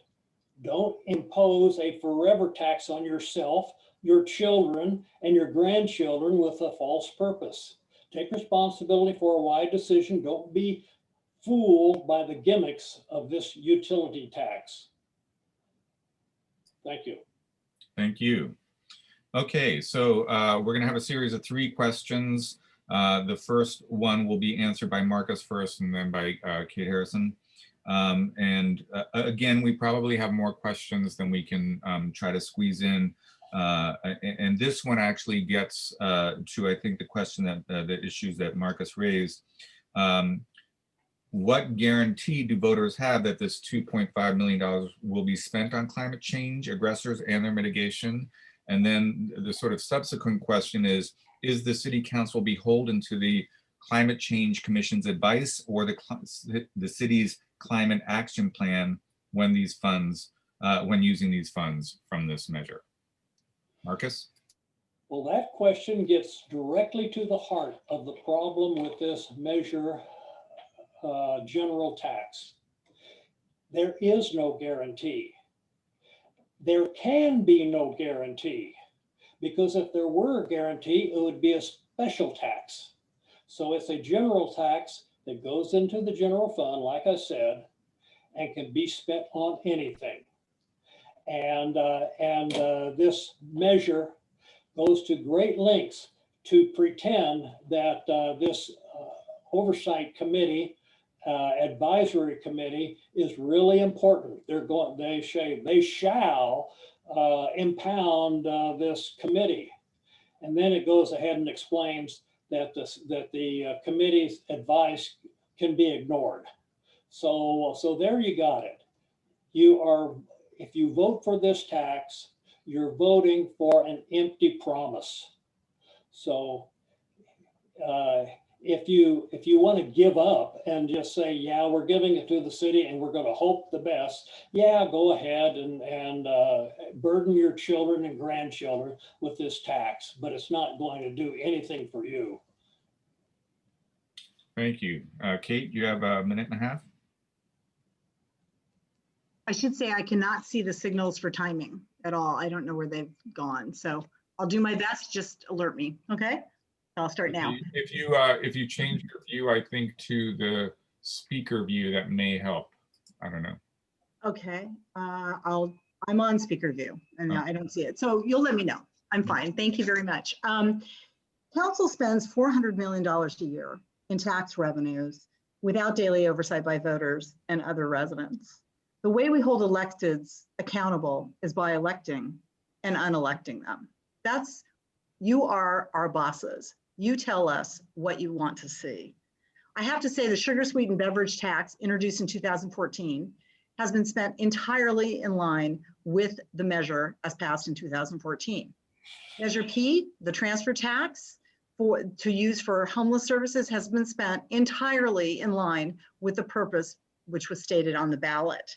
Don't impose a forever tax on yourself, your children, and your grandchildren with a false purpose. Take responsibility for a wide decision. Don't be fooled by the gimmicks of this utility tax. Thank you. Thank you. Okay, so we're going to have a series of 3 questions. The first one will be answered by Marcus first and then by Kate Harrison. Again, we probably have more questions than we can try to squeeze in. And this one actually gets to, I think, the question that the issues that Marcus raised. What guarantee do voters have that this $2.5 million will be spent on climate change aggressors and their mitigation? And then the sort of subsequent question is the city council beholden to the Climate Change Commission's advice or the city's climate action plan when these funds, when using these funds from this measure? Marcus? Well, that question gets directly to the heart of the problem with this measure, general tax. There is no guarantee. There can be no guarantee, because if there were a guarantee, it would be a special tax. So it's a general tax that goes into the general fund, like I said, and can be spent on anything. And this measure goes to great lengths to pretend that this oversight committee, advisory committee is really important. They shall impound this committee. And then it goes ahead and explains that the committee's advice can be ignored. So there you got it. If you vote for this tax, you're voting for an empty promise. So if you want to give up and just say, yeah, we're giving it to the city and we're going to hope the best, yeah, go ahead and burden your children and grandchildren with this tax, but it's not going to do anything for you. Thank you. Kate, you have a minute and a half. I should say I cannot see the signals for timing at all. I don't know where they've gone. So I'll do my best. Just alert me. Okay. I'll start now. If you change your view, I think to the speaker view, that may help. I don't know. Okay. I'm on speaker view and I don't see it. So you'll let me know. I'm fine. Thank you very much. Council spends $400 million a year in tax revenues without daily oversight by voters and other residents. The way we hold electeds accountable is by electing and unelecting them. You are our bosses. You tell us what you want to see. I have to say the sugar sweetened beverage tax introduced in 2014 has been spent entirely in line with the measure as passed in 2014. Measure P, the transfer tax to use for homeless services, has been spent entirely in line with the purpose which was stated on the ballot.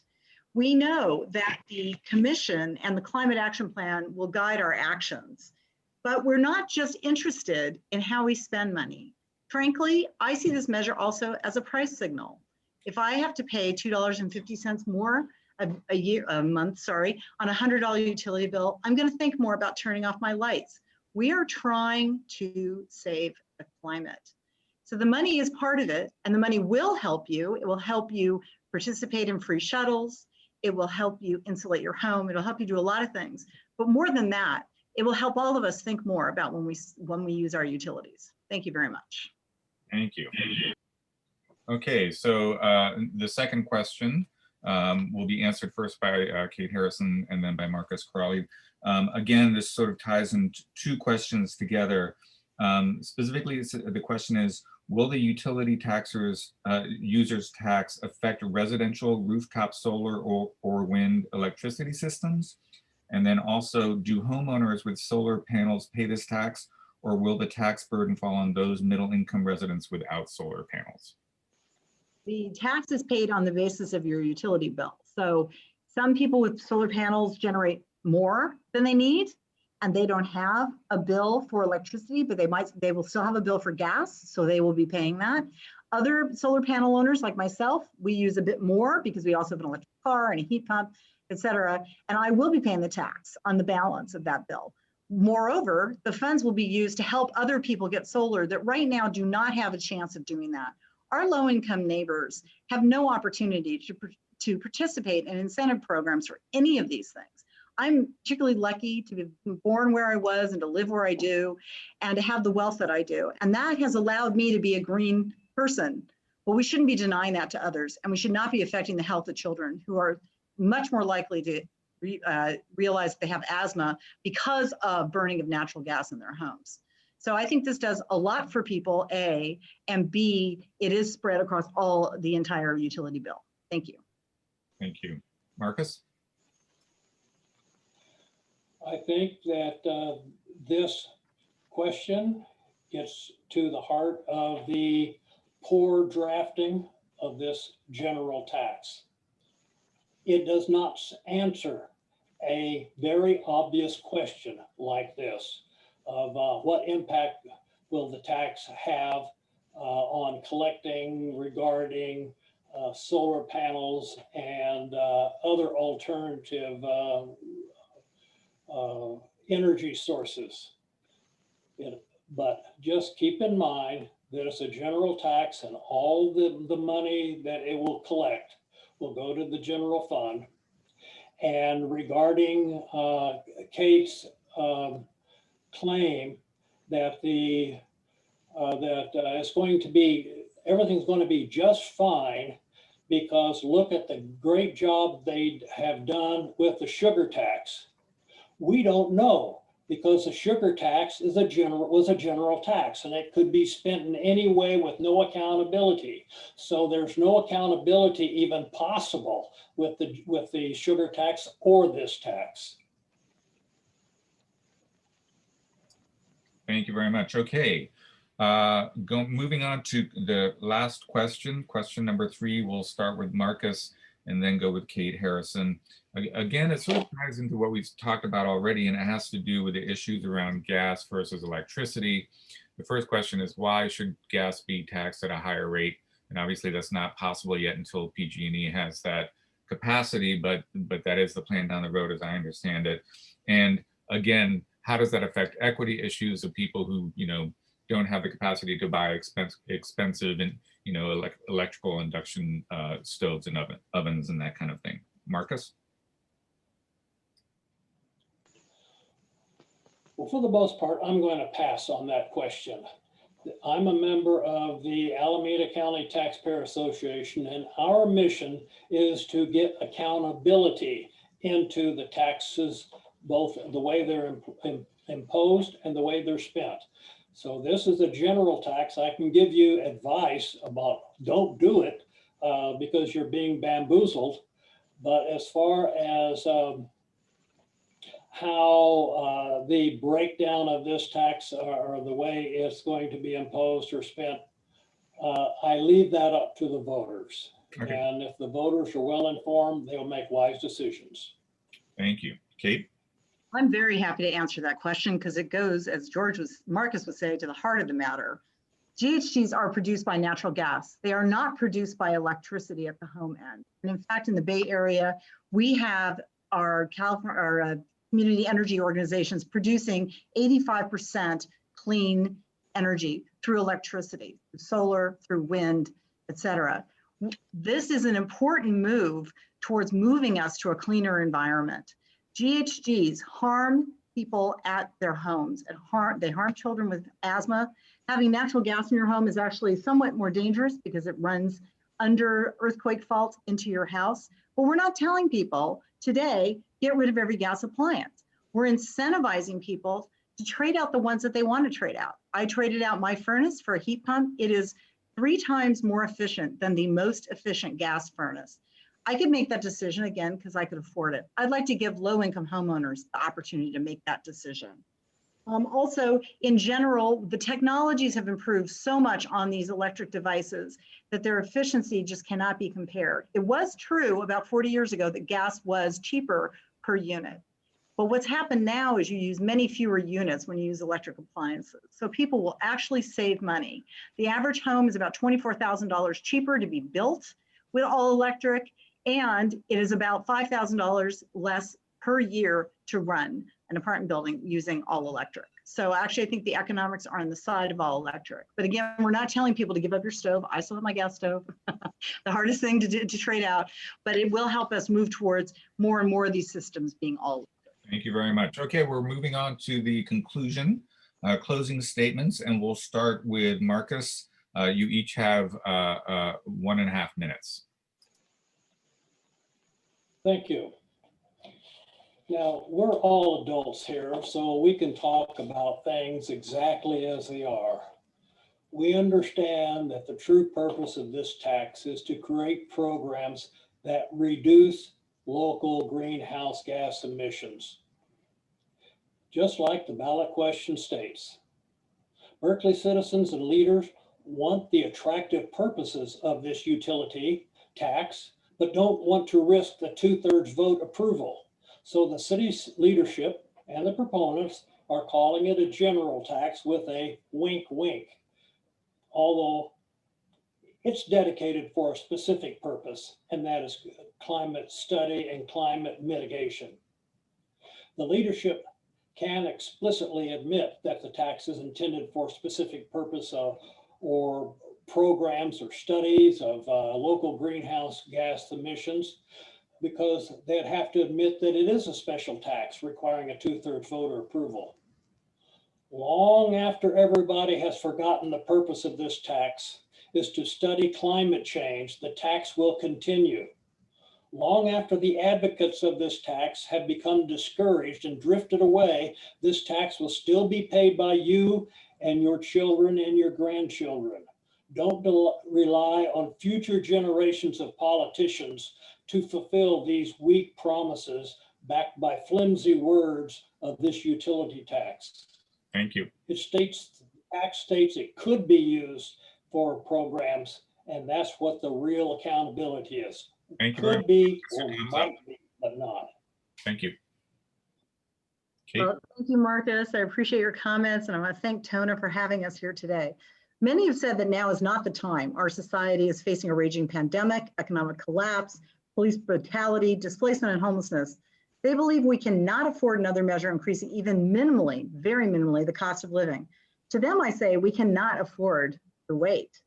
We know that the commission and the climate action plan will guide our actions, but we're not just interested in how we spend money. Frankly, I see this measure also as a price signal. If I have to pay $2.50 more a month, on a $100 utility bill, I'm going to think more about turning off my lights. We are trying to save the climate. So the money is part of it, and the money will help you. It will help you participate in free shuttles. It will help you insulate your home. It'll help you do a lot of things. But more than that, it will help all of us think more about when we use our utilities. Thank you very much. Thank you. Okay, so the second question will be answered first by Kate Harrison and then by Marcus Crawley. Again, this sort of ties in two questions together. Specifically, the question is, will the utility users tax affect residential rooftop solar or wind electricity systems? And then also, do homeowners with solar panels pay this tax, or will the tax burden fall on those middle income residents without solar panels? The tax is paid on the basis of your utility bill. So some people with solar panels generate more than they need, and they don't have a bill for electricity, but they will still have a bill for gas, so they will be paying that. Other solar panel owners like myself, we use a bit more because we also have an electric car and a heat pump, et cetera, and I will be paying the tax on the balance of that bill. Moreover, the funds will be used to help other people get solar that right now do not have a chance of doing that. Our low-income neighbors have no opportunity to participate in incentive programs for any of these things. I'm particularly lucky to be born where I was and to live where I do and to have the wealth that I do. And that has allowed me to be a green person. But we shouldn't be denying that to others. And we should not be affecting the health of children who are much more likely to realize they have asthma because of burning of natural gas in their homes. So I think this does a lot for people, A, and B, it is spread across the entire utility bill. Thank you. Thank you. Marcus? I think that this question gets to the heart of the poor drafting of this general tax. It does not answer a very obvious question like this of what impact will the tax have on collecting regarding solar panels and other alternative energy sources. But just keep in mind that it's a general tax and all the money that it will collect will go to the general fund. And regarding Kate's claim that it's going to be, everything's going to be just fine, because look at the great job they have done with the sugar tax. We don't know, because the sugar tax was a general tax, and it could be spent in any way with no accountability. So there's no accountability even possible with the sugar tax or this tax. Thank you very much. Okay. Moving on to the last question, question number 3. We'll start with Marcus and then go with Kate Harrison. Again, it sort of ties into what we've talked about already, and it has to do with the issues around gas versus electricity. The first question is, why should gas be taxed at a higher rate? And obviously that's not possible yet until PG&E has that capacity, but that is the plan down the road, as I understand it. And again, how does that affect equity issues of people who, don't have the capacity to buy expensive and, electrical induction stoves and ovens and that kind of thing? Marcus? Well, for the most part, I'm going to pass on that question. I'm a member of the Alameda County Taxpayer Association, and our mission is to get accountability into the taxes, both the way they're imposed and the way they're spent. So this is a general tax. I can give you advice about don't do it because you're being bamboozled. But as far as how the breakdown of this tax or the way it's going to be imposed or spent, I leave that up to the voters. Okay. And if the voters are well informed, they'll make wise decisions. Thank you. Kate? I'm very happy to answer that question because it goes, as Marcus would say, to the heart of the matter. GHGs are produced by natural gas. They are not produced by electricity at the home end. And in fact, in the Bay Area, we have our community energy organizations producing 85% clean energy through electricity, through solar, through wind, et cetera. This is an important move towards moving us to a cleaner environment. GHGs harm people at their homes and they harm children with asthma. Having natural gas in your home is actually somewhat more dangerous because it runs under earthquake fault into your house. But we're not telling people today, get rid of every gas appliance. We're incentivizing people to trade out the ones that they want to trade out. I traded out my furnace for a heat pump. It is 3 times more efficient than the most efficient gas furnace. I could make that decision again because I could afford it. I'd like to give low-income homeowners the opportunity to make that decision. Also, in general, the technologies have improved so much on these electric devices that their efficiency just cannot be compared. It was true about 40 years ago that gas was cheaper per unit. But what's happened now is you use many fewer units when you use electric appliances. So people will actually save money. The average home is about $24,000 cheaper to be built with all electric, and it is about $5,000 less per year to run an apartment building using all electric. So actually, I think the economics are on the side of all electric. But again, we're not telling people to give up your stove. I still have my gas stove, the hardest thing to trade out, but it will help us move towards more and more of these systems being all electric. Thank you very much. Okay, we're moving on to the conclusion, closing statements, and we'll start with Marcus. You each have 1.5 minutes. Thank you. Now, we're all adults here, so we can talk about things exactly as they are. We understand that the true purpose of this tax is to create programs that reduce local greenhouse gas emissions. Just like the ballot question states, Berkeley citizens and leaders want the attractive purposes of this utility tax, but don't want to risk the 2/3 vote approval. So the city's leadership and the proponents are calling it a general tax with a wink, wink. Although it's dedicated for a specific purpose, and that is climate study and climate mitigation. The leadership can explicitly admit that the tax is intended for a specific purpose or programs or studies of local greenhouse gas emissions. because they'd have to admit that it is a special tax requiring a 2/3 voter approval. Long after everybody has forgotten the purpose of this tax is to study climate change, the tax will continue. Long after the advocates of this tax have become discouraged and drifted away, this tax will still be paid by you and your children and your grandchildren. Don't rely on future generations of politicians to fulfill these weak promises backed by flimsy words of this utility tax. Thank you. It states, the tax states it could be used for programs, and that's what the real accountability is. Thank you very Could much. be Your or time's might be, but not. Thank you. Kate? Well, thank you, Marcus. I appreciate your comments, and I want to thank TONA for having us here today. Many have said that now is not the time. Our society is facing a raging pandemic, economic collapse, police brutality, displacement, and homelessness. They believe we cannot afford another measure increasing even minimally, very minimally, the cost of living. To them, I say we cannot afford the wait.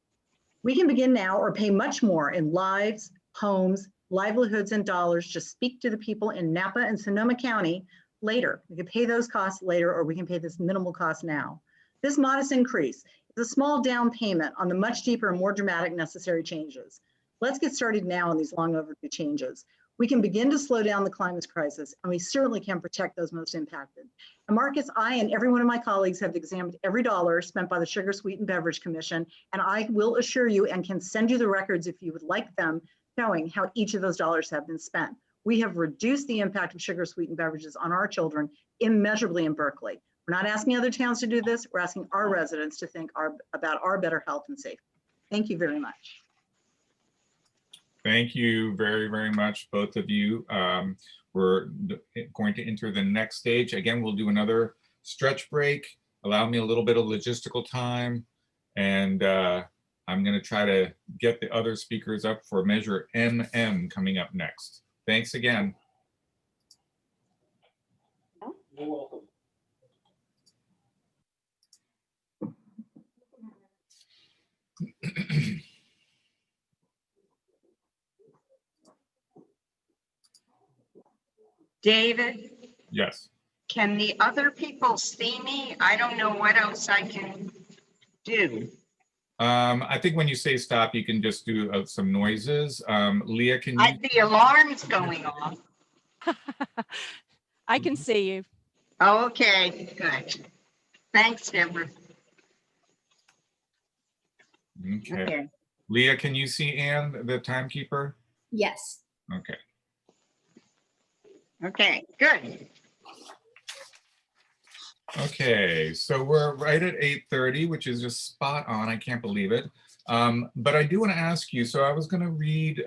We can begin now or pay much more in lives, homes, livelihoods, and dollars. Just speak to the people in Napa and Sonoma County later. We can pay those costs later, or we can pay this minimal cost now. This modest increase is a small down payment on the much deeper and more dramatic necessary changes. Let's get started now on these long overdue changes. We can begin to slow down the climate crisis, and we certainly can protect those most impacted. And Marcus, I and every one of my colleagues have examined every dollar spent by the Sugar Sweetened Beverage Commission, and I will assure you and can send you the records if you would like them, showing how each of those dollars have been spent. We have reduced the impact of sugar sweetened beverages on our children immeasurably in Berkeley. We're not asking other towns to do this. We're asking our residents to think about our better health and safety. Thank you very much. Thank you very, very much, both of you. We're going to enter the next stage. Again, we'll do another stretch break. Allow me a little bit of logistical time. And I'm going to try to get the other speakers up for Measure MM coming up next. Thanks again. You're welcome. David, Yes. can the other people see me? I don't know what else I can do. I think when you say stop, you can just do some noises. Leah, can you? The alarm's going off. I can see you. Oh, okay, good. Thanks, Deborah. Okay. Leah, can you see Ann, the timekeeper? Yes. Okay. Okay, good. Okay, so we're right at 8:30, which is just spot on. I can't believe it. But I do want to ask you, so I was going to read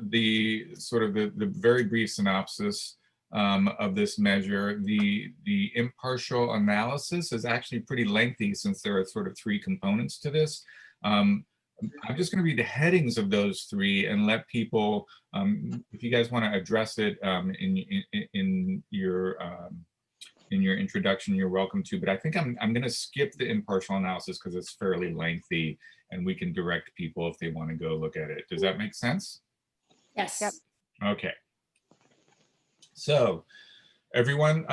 the sort of the very brief synopsis of this measure. The impartial analysis is actually pretty lengthy since there are sort of three components to this. I'm just going to read the headings of those three and let people, if you guys want to address it in your introduction, you're welcome to. But I think I'm going to skip the impartial analysis because it's fairly lengthy, and we can direct people if they want to go look at it. Does that make sense? Yes. Yep. Okay. So, everyone,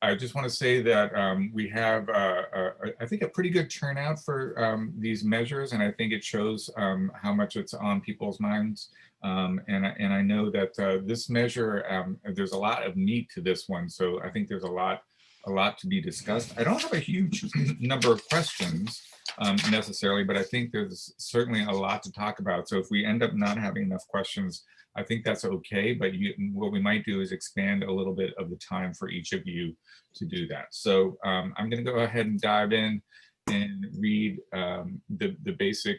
I just want to say that we have, I think, a pretty good turnout for these measures, and I think it shows how much it's on people's minds. And I know that this measure, there's a lot of meat to this one, so I think there's a lot to be discussed. I don't have a huge number of questions necessarily, but I think there's certainly a lot to talk about. So if we end up not having enough questions, I think that's okay, but what we might do is expand a little bit of the time for each of you to do that. So I'm going to go ahead and dive in and read the basic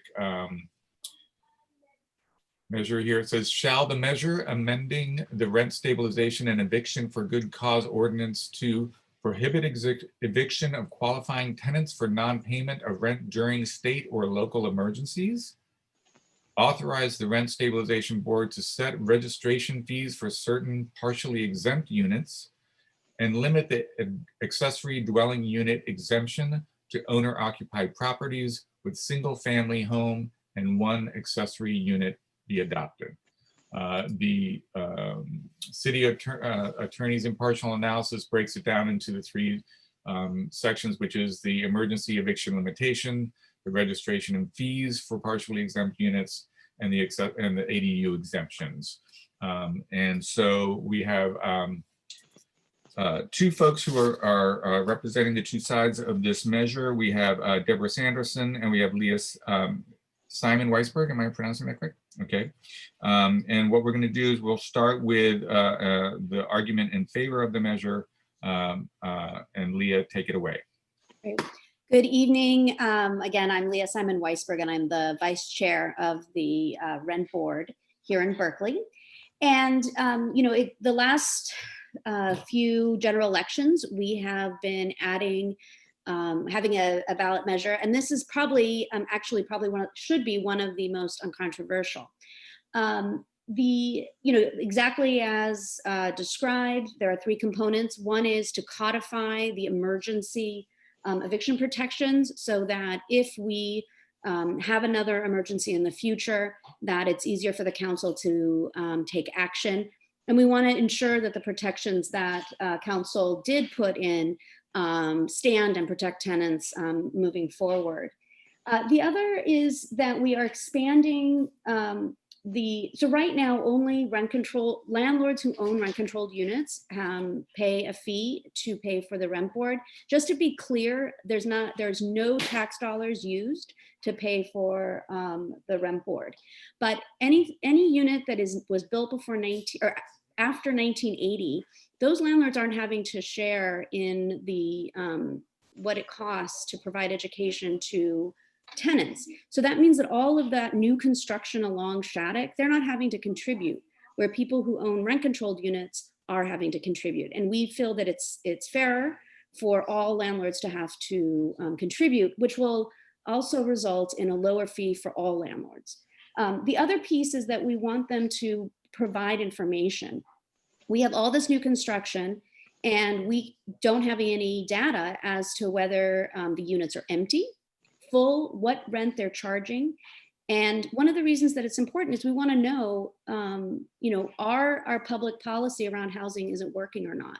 measure here. It says, shall the measure amending the rent stabilization and eviction for good cause ordinance to prohibit eviction of qualifying tenants for non-payment of rent during state or local emergencies, authorize the Rent Stabilization Board to set registration fees for certain partially exempt units, and limit the accessory dwelling unit exemption to owner-occupied properties with single-family home and one accessory unit be adopted. The city attorney's impartial analysis breaks it down into the three sections, which is the emergency eviction limitation, the registration and fees for partially exempt units, and the ADU exemptions. And so we have two folks who are representing the two sides of this measure. We have Deborah Sanderson and we have Leah Simon Weisberg. Am I pronouncing that correct? Okay. And what we're going to do is we'll start with the argument in favor of the measure. And Leah, take it away. Great. Good evening. Again, I'm Leah Simon Weisberg, and I'm the vice chair of the Rent Board here in Berkeley. And, the last few general elections, we have been adding, having a ballot measure, and this is probably, should be one of the most uncontroversial. Exactly as described, there are three components. One is to codify the emergency eviction protections so that if we have another emergency in the future, that it's easier for the council to take action. And we want to ensure that the protections that council did put in stand and protect tenants moving forward. The other is that we are expanding so right now only landlords who own rent controlled units pay a fee to pay for the rent board. Just to be clear, there's no tax dollars used to pay for the rent board. But any unit that was built before after 1980, those landlords aren't having to share in the what it costs to provide education to tenants. So that means that all of that new construction along Shattuck, they're not having to contribute, where people who own rent controlled units are having to contribute. And we feel that it's fairer for all landlords to have to contribute, which will also result in a lower fee for all landlords. The other piece is that we want them to provide information. We have all this new construction and we don't have any data as to whether the units are empty, full, what rent they're charging. And one of the reasons that it's important is we want to know, our public policy around housing isn't working or not.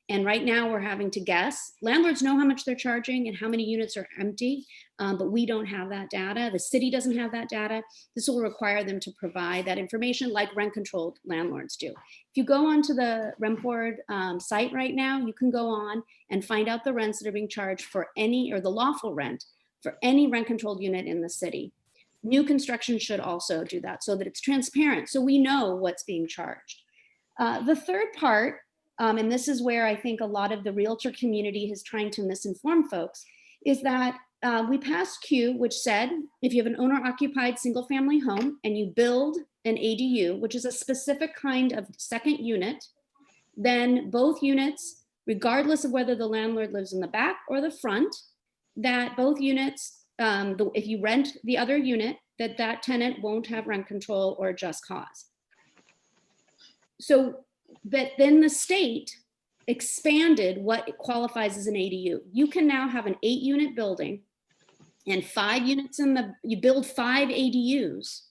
And right now we're having to guess. Landlords know how much they're charging and how many units are empty, but we don't have that data. The city doesn't have that data. This will require them to provide that information like rent controlled landlords do. If you go onto the rent board site right now, you can go on and find out the rents that are being charged for any, or the lawful rent for any rent controlled unit in the city. New construction should also do that so that it's transparent, so we know what's being charged. The third part, and this is where I think a lot of the realtor community is trying to misinform folks, is that we passed Q, which said, if you have an owner occupied single family home and you build an ADU, which is a specific kind of second unit, then both units, regardless of whether the landlord lives in the back or the front, that both units, if you rent the other unit, that tenant won't have rent control or just cause. So that then the state expanded what qualifies as an ADU. You can now have an 8-unit building and 5 units you build 5 ADUs,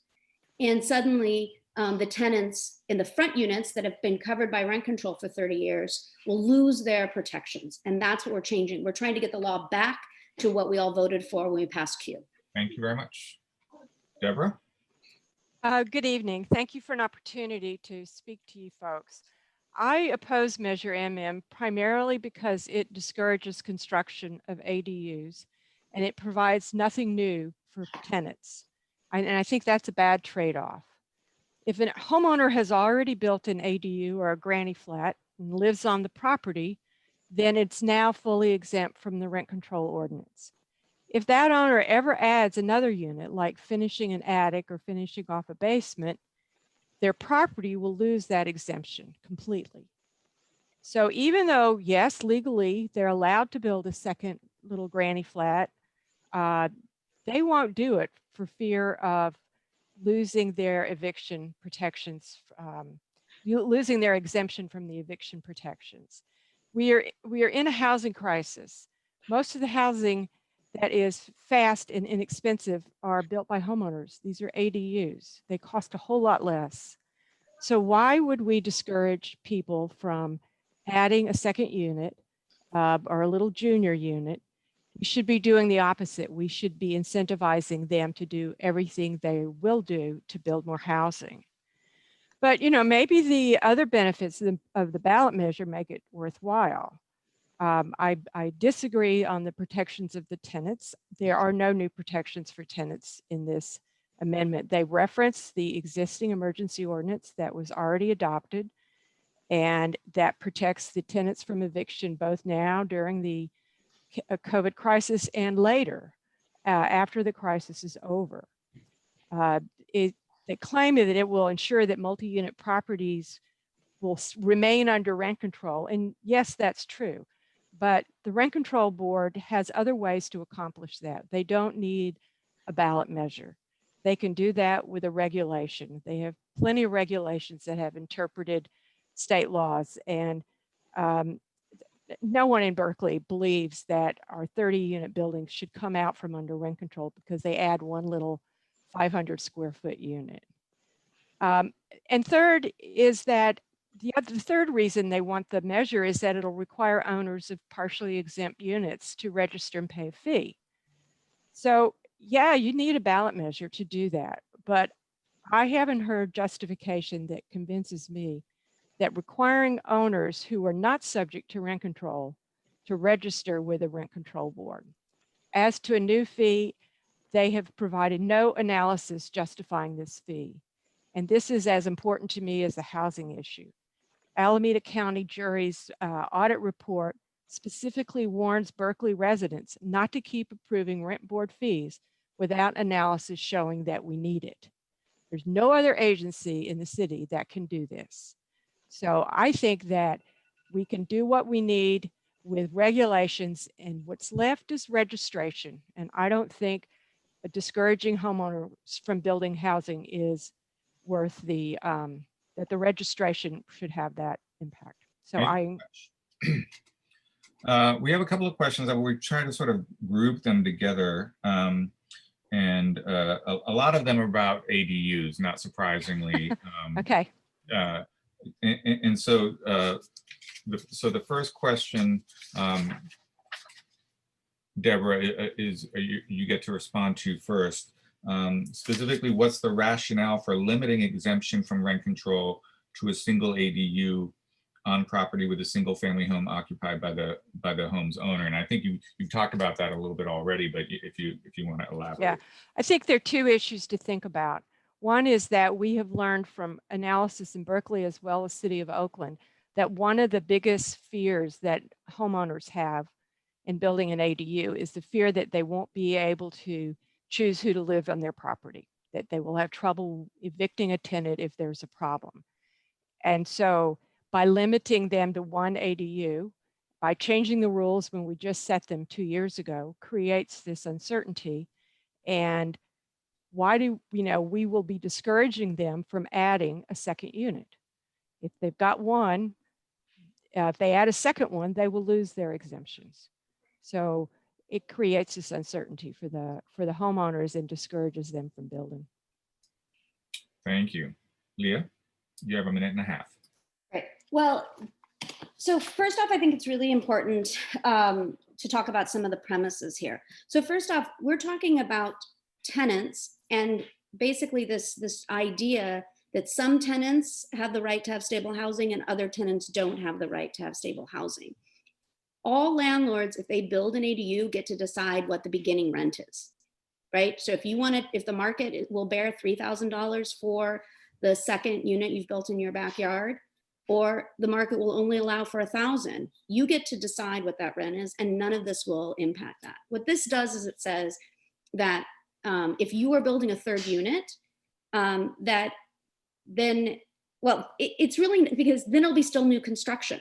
and suddenly the tenants in the front units that have been covered by rent control for 30 years will lose their protections. And that's what we're changing. We're trying to get the law back to what we all voted for when we passed Q. Thank you very much. Deborah? Good evening. Thank you for an opportunity to speak to you folks. I oppose Measure MM primarily because it discourages construction of ADUs and it provides nothing new for tenants. And I think that's a bad trade-off. If a homeowner has already built an ADU or a granny flat and lives on the property, then it's now fully exempt from the rent control ordinance. If that owner ever adds another unit, like finishing an attic or finishing off a basement, their property will lose that exemption completely. So even though, yes, legally, they're allowed to build a second little granny flat, they won't do it for fear of losing their eviction protections, losing their exemption from the eviction protections. We are in a housing crisis. Most of the housing that is fast and inexpensive are built by homeowners. These are ADUs. They cost a whole lot less. So why would we discourage people from adding a second unit or a little junior unit? We should be doing the opposite. We should be incentivizing them to do everything they will do to build more housing. But, you know, maybe the other benefits of the ballot measure make it worthwhile. I disagree on the protections of the tenants. There are no new protections for tenants in this amendment. They reference the existing emergency ordinance that was already adopted, and that protects the tenants from eviction both now during the COVID crisis and later after the crisis is over. They claim that it will ensure that multi-unit properties will remain under rent control. And yes, that's true. But the Rent Control Board has other ways to accomplish that. They don't need a ballot measure. They can do that with a regulation. They have plenty of regulations that have interpreted state laws. And no one in Berkeley believes that our 30-unit buildings should come out from under rent control because they add one little 500 square foot unit. And third is that the third reason they want the measure is that it'll require owners of partially exempt units to register and pay a fee. So yeah, you need a ballot measure to do that, but I haven't heard justification that convinces me that requiring owners who are not subject to rent control to register with a rent control board. As to a new fee, they have provided no analysis justifying this fee. And this is as important to me as the housing issue. Alameda County Jury's audit report specifically warns Berkeley residents not to keep approving rent board fees without analysis showing that we need it. There's no other agency in the city that can do this. So I think that we can do what we need with regulations, and what's left is registration. And I don't think discouraging homeowners from building housing is worth the, that the registration should have that impact. So we have a couple of questions that we try to sort of group them together. And a lot of them are about ADUs, not surprisingly. okay. And so, the first question, Deborah, is you get to respond to first. Specifically, what's the rationale for limiting exemption from rent control to a single ADU on property with a single family home occupied by the home's owner? And I think you've talked about that a little bit already, but if you want to elaborate. Yeah, I think there are two issues to think about. One is that we have learned from analysis in Berkeley as well as City of Oakland that one of the biggest fears that homeowners have in building an ADU is the fear that they won't be able to choose who to live on their property, that they will have trouble evicting a tenant if there's a problem. And so by limiting them to one ADU, by changing the rules when we just set them 2 years ago, creates this uncertainty. And why do, we will be discouraging them from adding a second unit. If they've got one, if they add a second one, they will lose their exemptions. So it creates this uncertainty for the homeowners and discourages them from building. Thank you. Leah, you have 1.5 minutes. Right. Well, so first off, I think it's really important to talk about some of the premises here. So first off, we're talking about tenants and basically this idea that some tenants have the right to have stable housing and other tenants don't have the right to have stable housing. All landlords, if they build an ADU, get to decide what the beginning rent is, right? So if the market will bear $3,000 for the second unit you've built in your backyard, or the market will only allow for $1,000, you get to decide what that rent is, and none of this will impact that. What this does is it says that if you are building a third unit, it's really because then it'll be still new construction.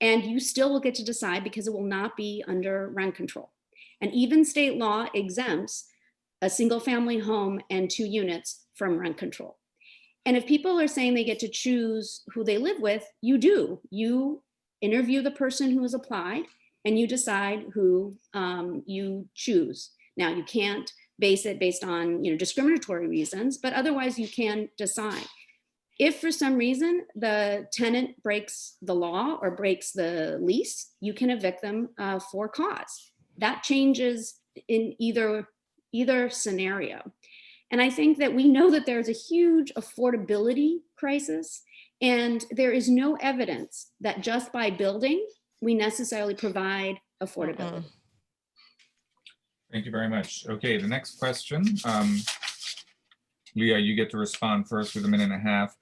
And you still will get to decide because it will not be under rent control. And even state law exempts a single family home and 2 units from rent control. And if people are saying they get to choose who they live with, you do. You interview the person who has applied and you decide who you choose. Now, you can't base it based on discriminatory reasons, but otherwise you can decide. If for some reason the tenant breaks the law or breaks the lease, you can evict them for cause. That changes in either scenario. And I think that we know that there's a huge affordability crisis, and there is no evidence that just by building, we necessarily provide affordability. Thank you very much. Okay, the next question. Leah, you get to respond first with a minute and a half.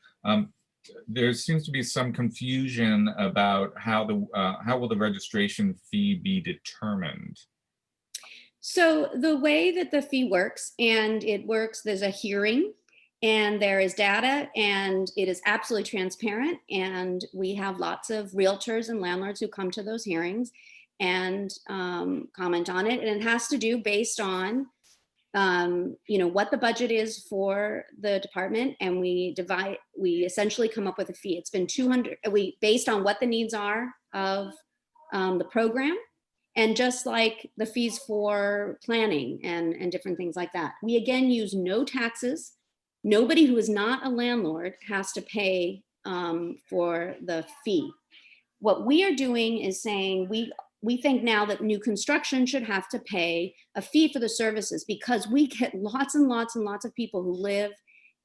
There seems to be some confusion about how will the registration fee be determined? So the way that the fee works, and it works, there's a hearing and there is data, and it is absolutely transparent. And we have lots of realtors and landlords who come to those hearings and comment on it. And it has to do based on what the budget is for the department, and we essentially come up with a fee. It's been based on what the needs are of the program, and just like the fees for planning and different things like that. We again use no taxes. Nobody who is not a landlord has to pay for the fee. What we are doing is saying we think now that new construction should have to pay a fee for the services, because we get lots and lots and lots of people who live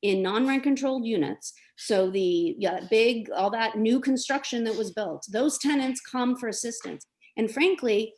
in non-rent controlled units. So all that new construction that was built, those tenants come for assistance. And frankly,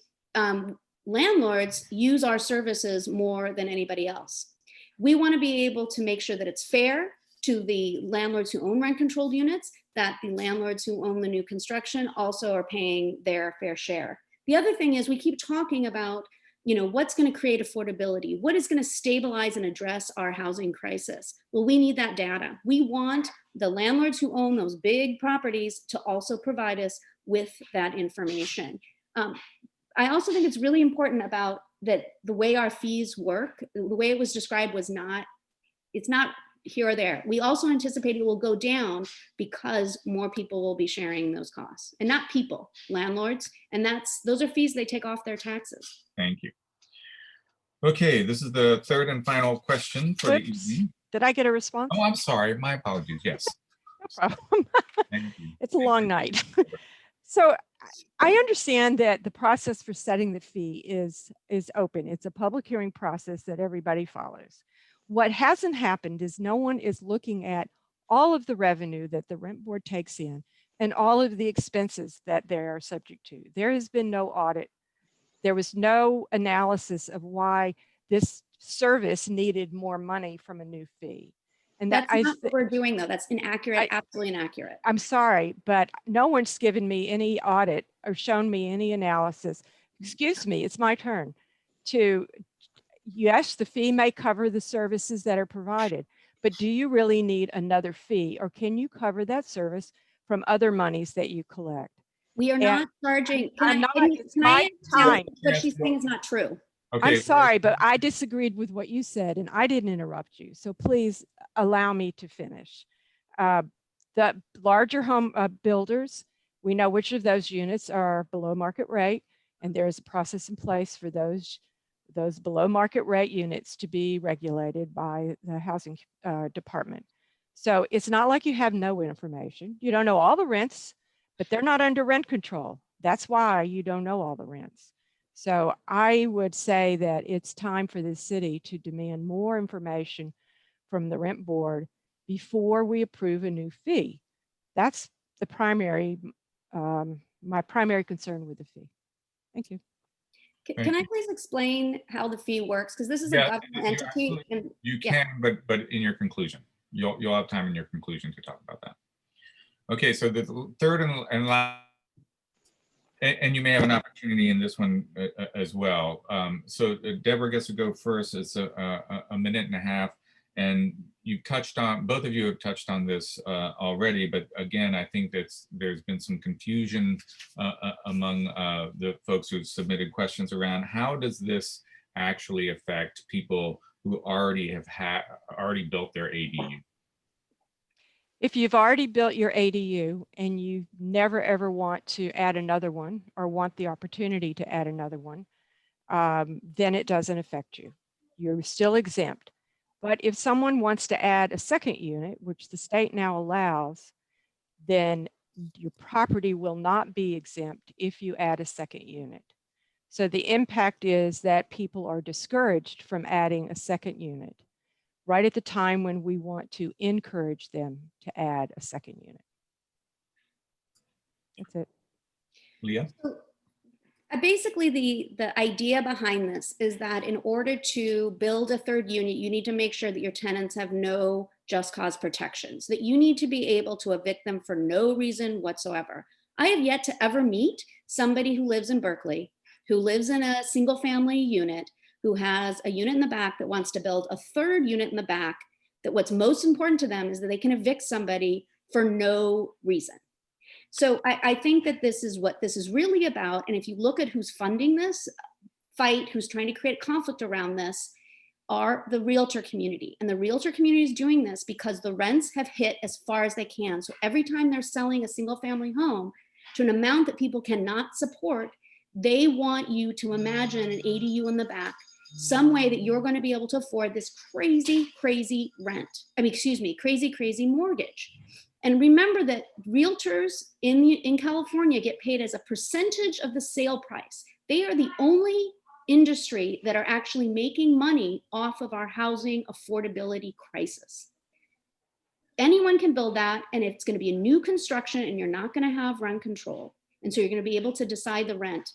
landlords use our services more than anybody else. We want to be able to make sure that it's fair to the landlords who own rent controlled units, that the landlords who own the new construction also are paying their fair share. The other thing is we keep talking about, what's going to create affordability? What is going to stabilize and address our housing crisis? Well, we need that data. We want the landlords who own those big properties to also provide us with that information. I also think it's really important about that the way our fees work, the way it was described it's not here or there. We also anticipate it will go down because more people will be sharing those costs, and not people, landlords. And those are fees they take off their taxes. Thank you. Okay, this is the third and final question for the Whoops. evening. Did I get a response? Oh, I'm sorry. My apologies. Yes. No problem. Thank you. It's a long night. So I understand that the process for setting the fee is open. It's a public hearing process that everybody follows. What hasn't happened is no one is looking at all of the revenue that the rent board takes in and all of the expenses that they are subject to. There has been no audit. There was no analysis of why this service needed more money from a new fee. And that's not what we're doing, though. That's inaccurate, absolutely inaccurate. I'm sorry, but no one's given me any audit or shown me any analysis. Excuse me, it's my turn yes, the fee may cover the services that are provided, but do you really need another fee, or can you cover that service from other monies that you collect? We are not charging. It's my time. What she's saying is not true. Okay. I'm sorry, but I disagreed with what you said, and I didn't interrupt you. So please allow me to finish. The larger home builders, we know which of those units are below market rate, and there is a process in place for those below market rate units to be regulated by the housing department. So it's not like you have no information. You don't know all the rents, but they're not under rent control. That's why you don't know all the rents. So I would say that it's time for the city to demand more information from the rent board before we approve a new fee. That's the primary, my primary concern with the fee. Thank you. Can I please explain how the fee works? Because this is a government entity. You can, but in your conclusion, you'll have time in your conclusion to talk about that. Okay, so the third and last, and you may have an opportunity in this one as well. So Deborah gets to go first. It's a minute and a half, and both of you have touched on this already, but again, I think there's been some confusion among the folks who've submitted questions around how does this actually affect people who already built their ADU? If you've already built your ADU and you never ever want to add another one or want the opportunity to add another one, then it doesn't affect you. You're still exempt. But if someone wants to add a second unit, which the state now allows, then your property will not be exempt if you add a second unit. So the impact is that people are discouraged from adding a second unit right at the time when we want to encourage them to add a second unit. That's it. Leah? Basically, the idea behind this is that in order to build a third unit, you need to make sure that your tenants have no just cause protections, that you need to be able to evict them for no reason whatsoever. I have yet to ever meet somebody who lives in Berkeley, who lives in a single family unit, who has a unit in the back that wants to build a third unit in the back, that what's most important to them is that they can evict somebody for no reason. So I think that this is what this is really about. And if you look at who's funding this fight, who's trying to create conflict around this, are the realtor community. And the realtor community is doing this because the rents have hit as far as they can. So every time they're selling a single family home to an amount that people cannot support, they want you to imagine an ADU in the back, some way that you're going to be able to afford this crazy, crazy rent. I mean, excuse me, crazy, crazy mortgage. And remember that realtors in California get paid as a percentage of the sale price. They are the only industry that are actually making money off of our housing affordability crisis. Anyone can build that, and it's going to be a new construction, and you're not going to have rent control. And so you're going to be able to decide the rent.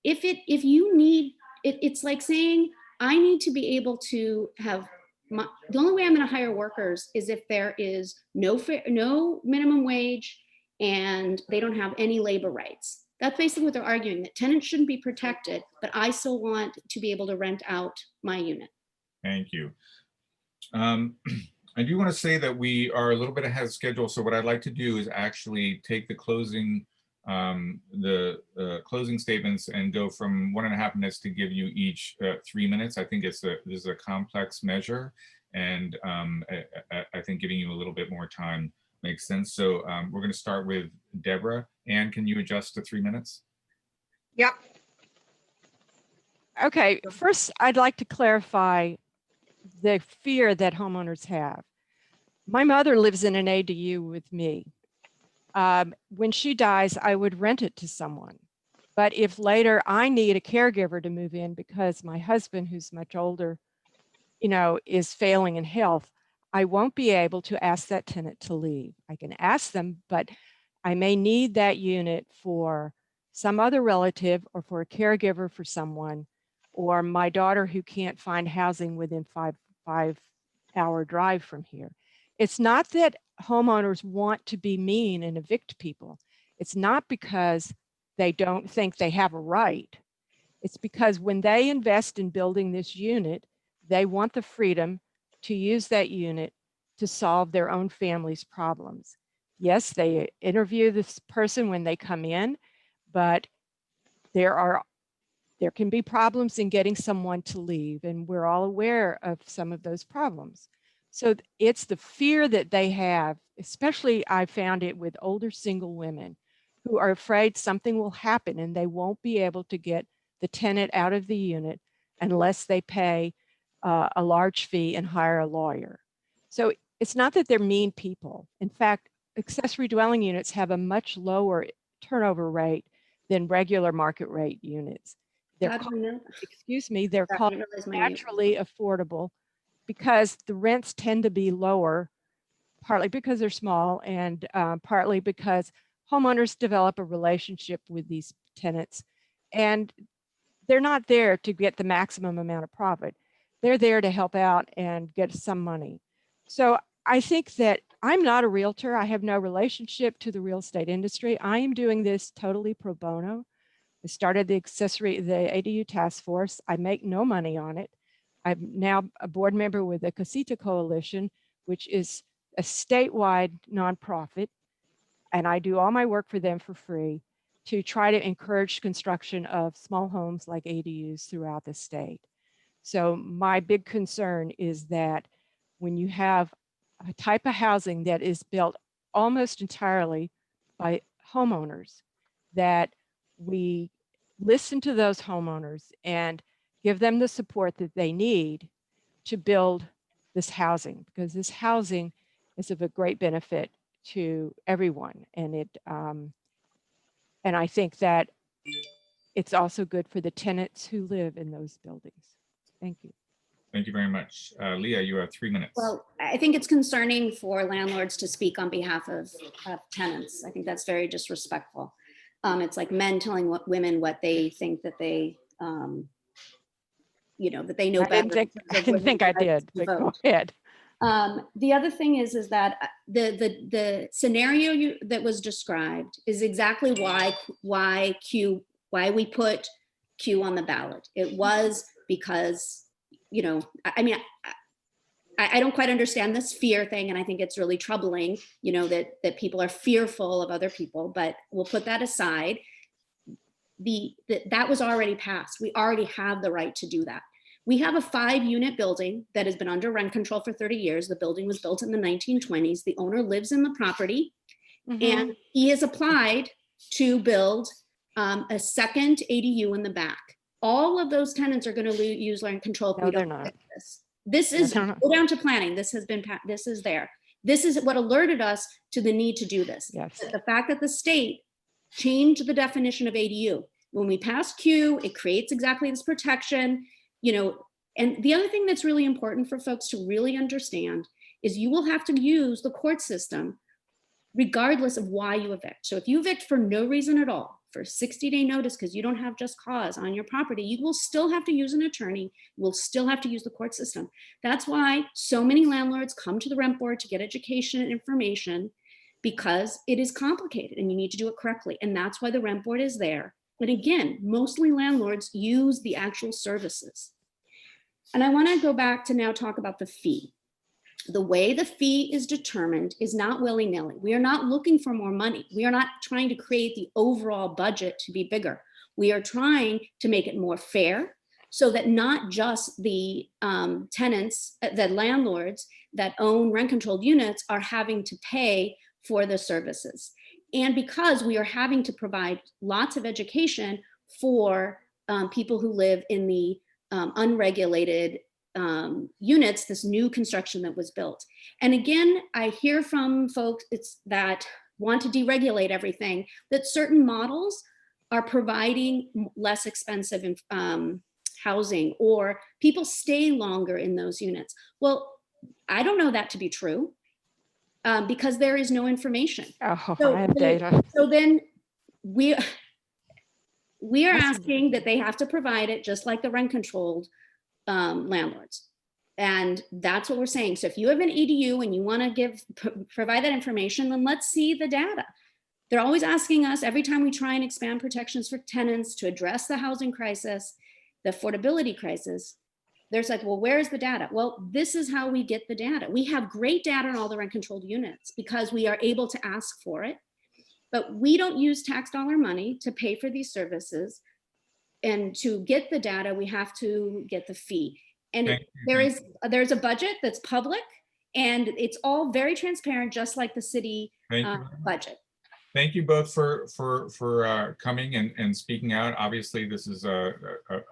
If you need, it's like saying, I need to be able to have the only way I'm going to hire workers is if there is no minimum wage and they don't have any labor rights. That's basically what they're arguing, that tenants shouldn't be protected, but I still want to be able to rent out my unit. Thank you. I do want to say that we are a little bit ahead of schedule. So what I'd like to do is actually take the closing statements and go from 1.5 minutes to give you each 3 minutes. I think this is a complex measure, and I think giving you a little bit more time makes sense. So we're going to start with Deborah. Anne, can you adjust to 3 minutes? Yep. Okay, first I'd like to clarify the fear that homeowners have. My mother lives in an ADU with me. When she dies, I would rent it to someone. But if later I need a caregiver to move in because my husband, who's much older, is failing in health, I won't be able to ask that tenant to leave. I can ask them, but I may need that unit for some other relative or for a caregiver for someone, or my daughter who can't find housing within five-hour drive from here. It's not that homeowners want to be mean and evict people. It's not because they don't think they have a right. It's because when they invest in building this unit, they want the freedom to use that unit to solve their own family's problems. Yes, they interview this person when they come in, but there can be problems in getting someone to leave, and we're all aware of some of those problems. So it's the fear that they have, especially I found it with older single women who are afraid something will happen and they won't be able to get the tenant out of the unit unless they pay a large fee and hire a lawyer. So it's not that they're mean people. In fact, accessory dwelling units have a much lower turnover rate than regular market rate units. They're called naturally affordable because the rents tend to be lower, partly because they're small and partly because homeowners develop a relationship with these tenants, and they're not there to get the maximum amount of profit. They're there to help out and get some money. So I think that I'm not a realtor. I have no relationship to the real estate industry. I am doing this totally pro bono. I started the ADU task force. I make no money on it. I'm now a board member with the Casita Coalition, which is a statewide nonprofit, and I do all my work for them for free to try to encourage construction of small homes like ADUs throughout the state. So my big concern is that when you have a type of housing that is built almost entirely by homeowners, that we listen to those homeowners and give them the support that they need to build this housing, because this housing is of a great benefit to everyone. And and I think that it's also good for the tenants who live in those buildings. Thank you. Thank you very much. Leah, you have 3 minutes. Well, I think it's concerning for landlords to speak on behalf of tenants. I think that's very disrespectful. It's like men telling women what they think that they, that they know better. I didn't think I did, but go ahead. The other thing is that the scenario that was described is exactly why we put Q on the ballot. It was because, I mean, I don't quite understand this fear thing, and I think it's really troubling, that people are fearful of other people, but we'll put that aside. That was already passed. We already have the right to do that. We have a 5-unit building that has been under rent control for 30 years. The building was built in the 1920s. The owner lives in the property, and he has applied to build a second ADU in the back. All of those tenants are going to use rent control. No, they're not. This is go down to planning. This is there. This is what alerted us to the need to do this. Yes. The fact that the state changed the definition of ADU. When we pass Q, it creates exactly this protection, and the other thing that's really important for folks to really understand is you will have to use the court system regardless of why you evict. So if you evict for no reason at all, for 60-day notice because you don't have just cause on your property, you will still have to use an attorney. You will still have to use the court system. That's why so many landlords come to the rent board to get education and information, because it is complicated and you need to do it correctly. And that's why the rent board is there. But again, mostly landlords use the actual services. And I want to go back to now talk about the fee. The way the fee is determined is not willy-nilly. We are not looking for more money. We are not trying to create the overall budget to be bigger. We are trying to make it more fair so that not just the tenants, the landlords that own rent-controlled units are having to pay for the services. And because we are having to provide lots of education for people who live in the unregulated units, this new construction that was built. And again, I hear from folks that want to deregulate everything, that certain models are providing less expensive housing, or people stay longer in those units. Well, I don't know that to be true because there is no information. Oh, So, I have data. So then we are asking that they have to provide it just like the rent controlled landlords. And that's what we're saying. So if you have an EDU and you want to provide that information, then let's see the data. They're always asking us every time we try and expand protections for tenants to address the housing crisis, the affordability crisis. There's like, well, where's the data? Well, this is how we get the data. We have great data on all the rent controlled units because we are able to ask for it, but we don't use tax dollar money to pay for these services. And to get the data, we have to get the fee. And there's a budget that's public, and it's all very transparent, just like the city budget. Thank you both for coming and speaking out. Obviously, this is a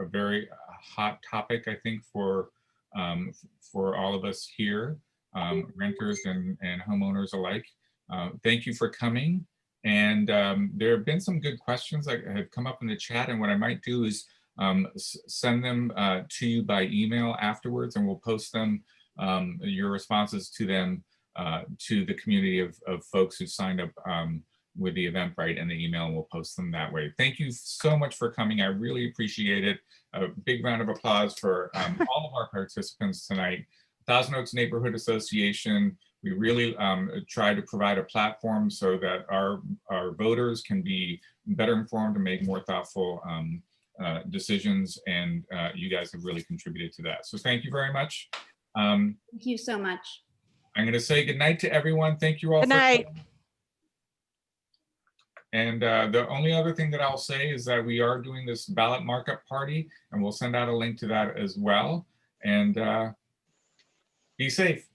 very hot topic, I think, for all of us here, renters and homeowners alike. Thank you for coming. And there have been some good questions that have come up in the chat, and what I might do is send them to you by email afterwards, and we'll post them, your responses to them, to the community of folks who signed up with the Eventbrite and the email, and we'll post them that way. Thank you so much for coming. I really appreciate it. A big round of applause for all of our participants tonight. Thousand Oaks Neighborhood Association, we really try to provide a platform so that our voters can be better informed and make more thoughtful decisions, and you guys have really contributed to that. So thank you very much. Thank you so much. I'm going to say good night to everyone. Thank you all. Good night. And the only other thing that I'll say is that we are doing this ballot markup party, and we'll send out a link to that as well. And be safe.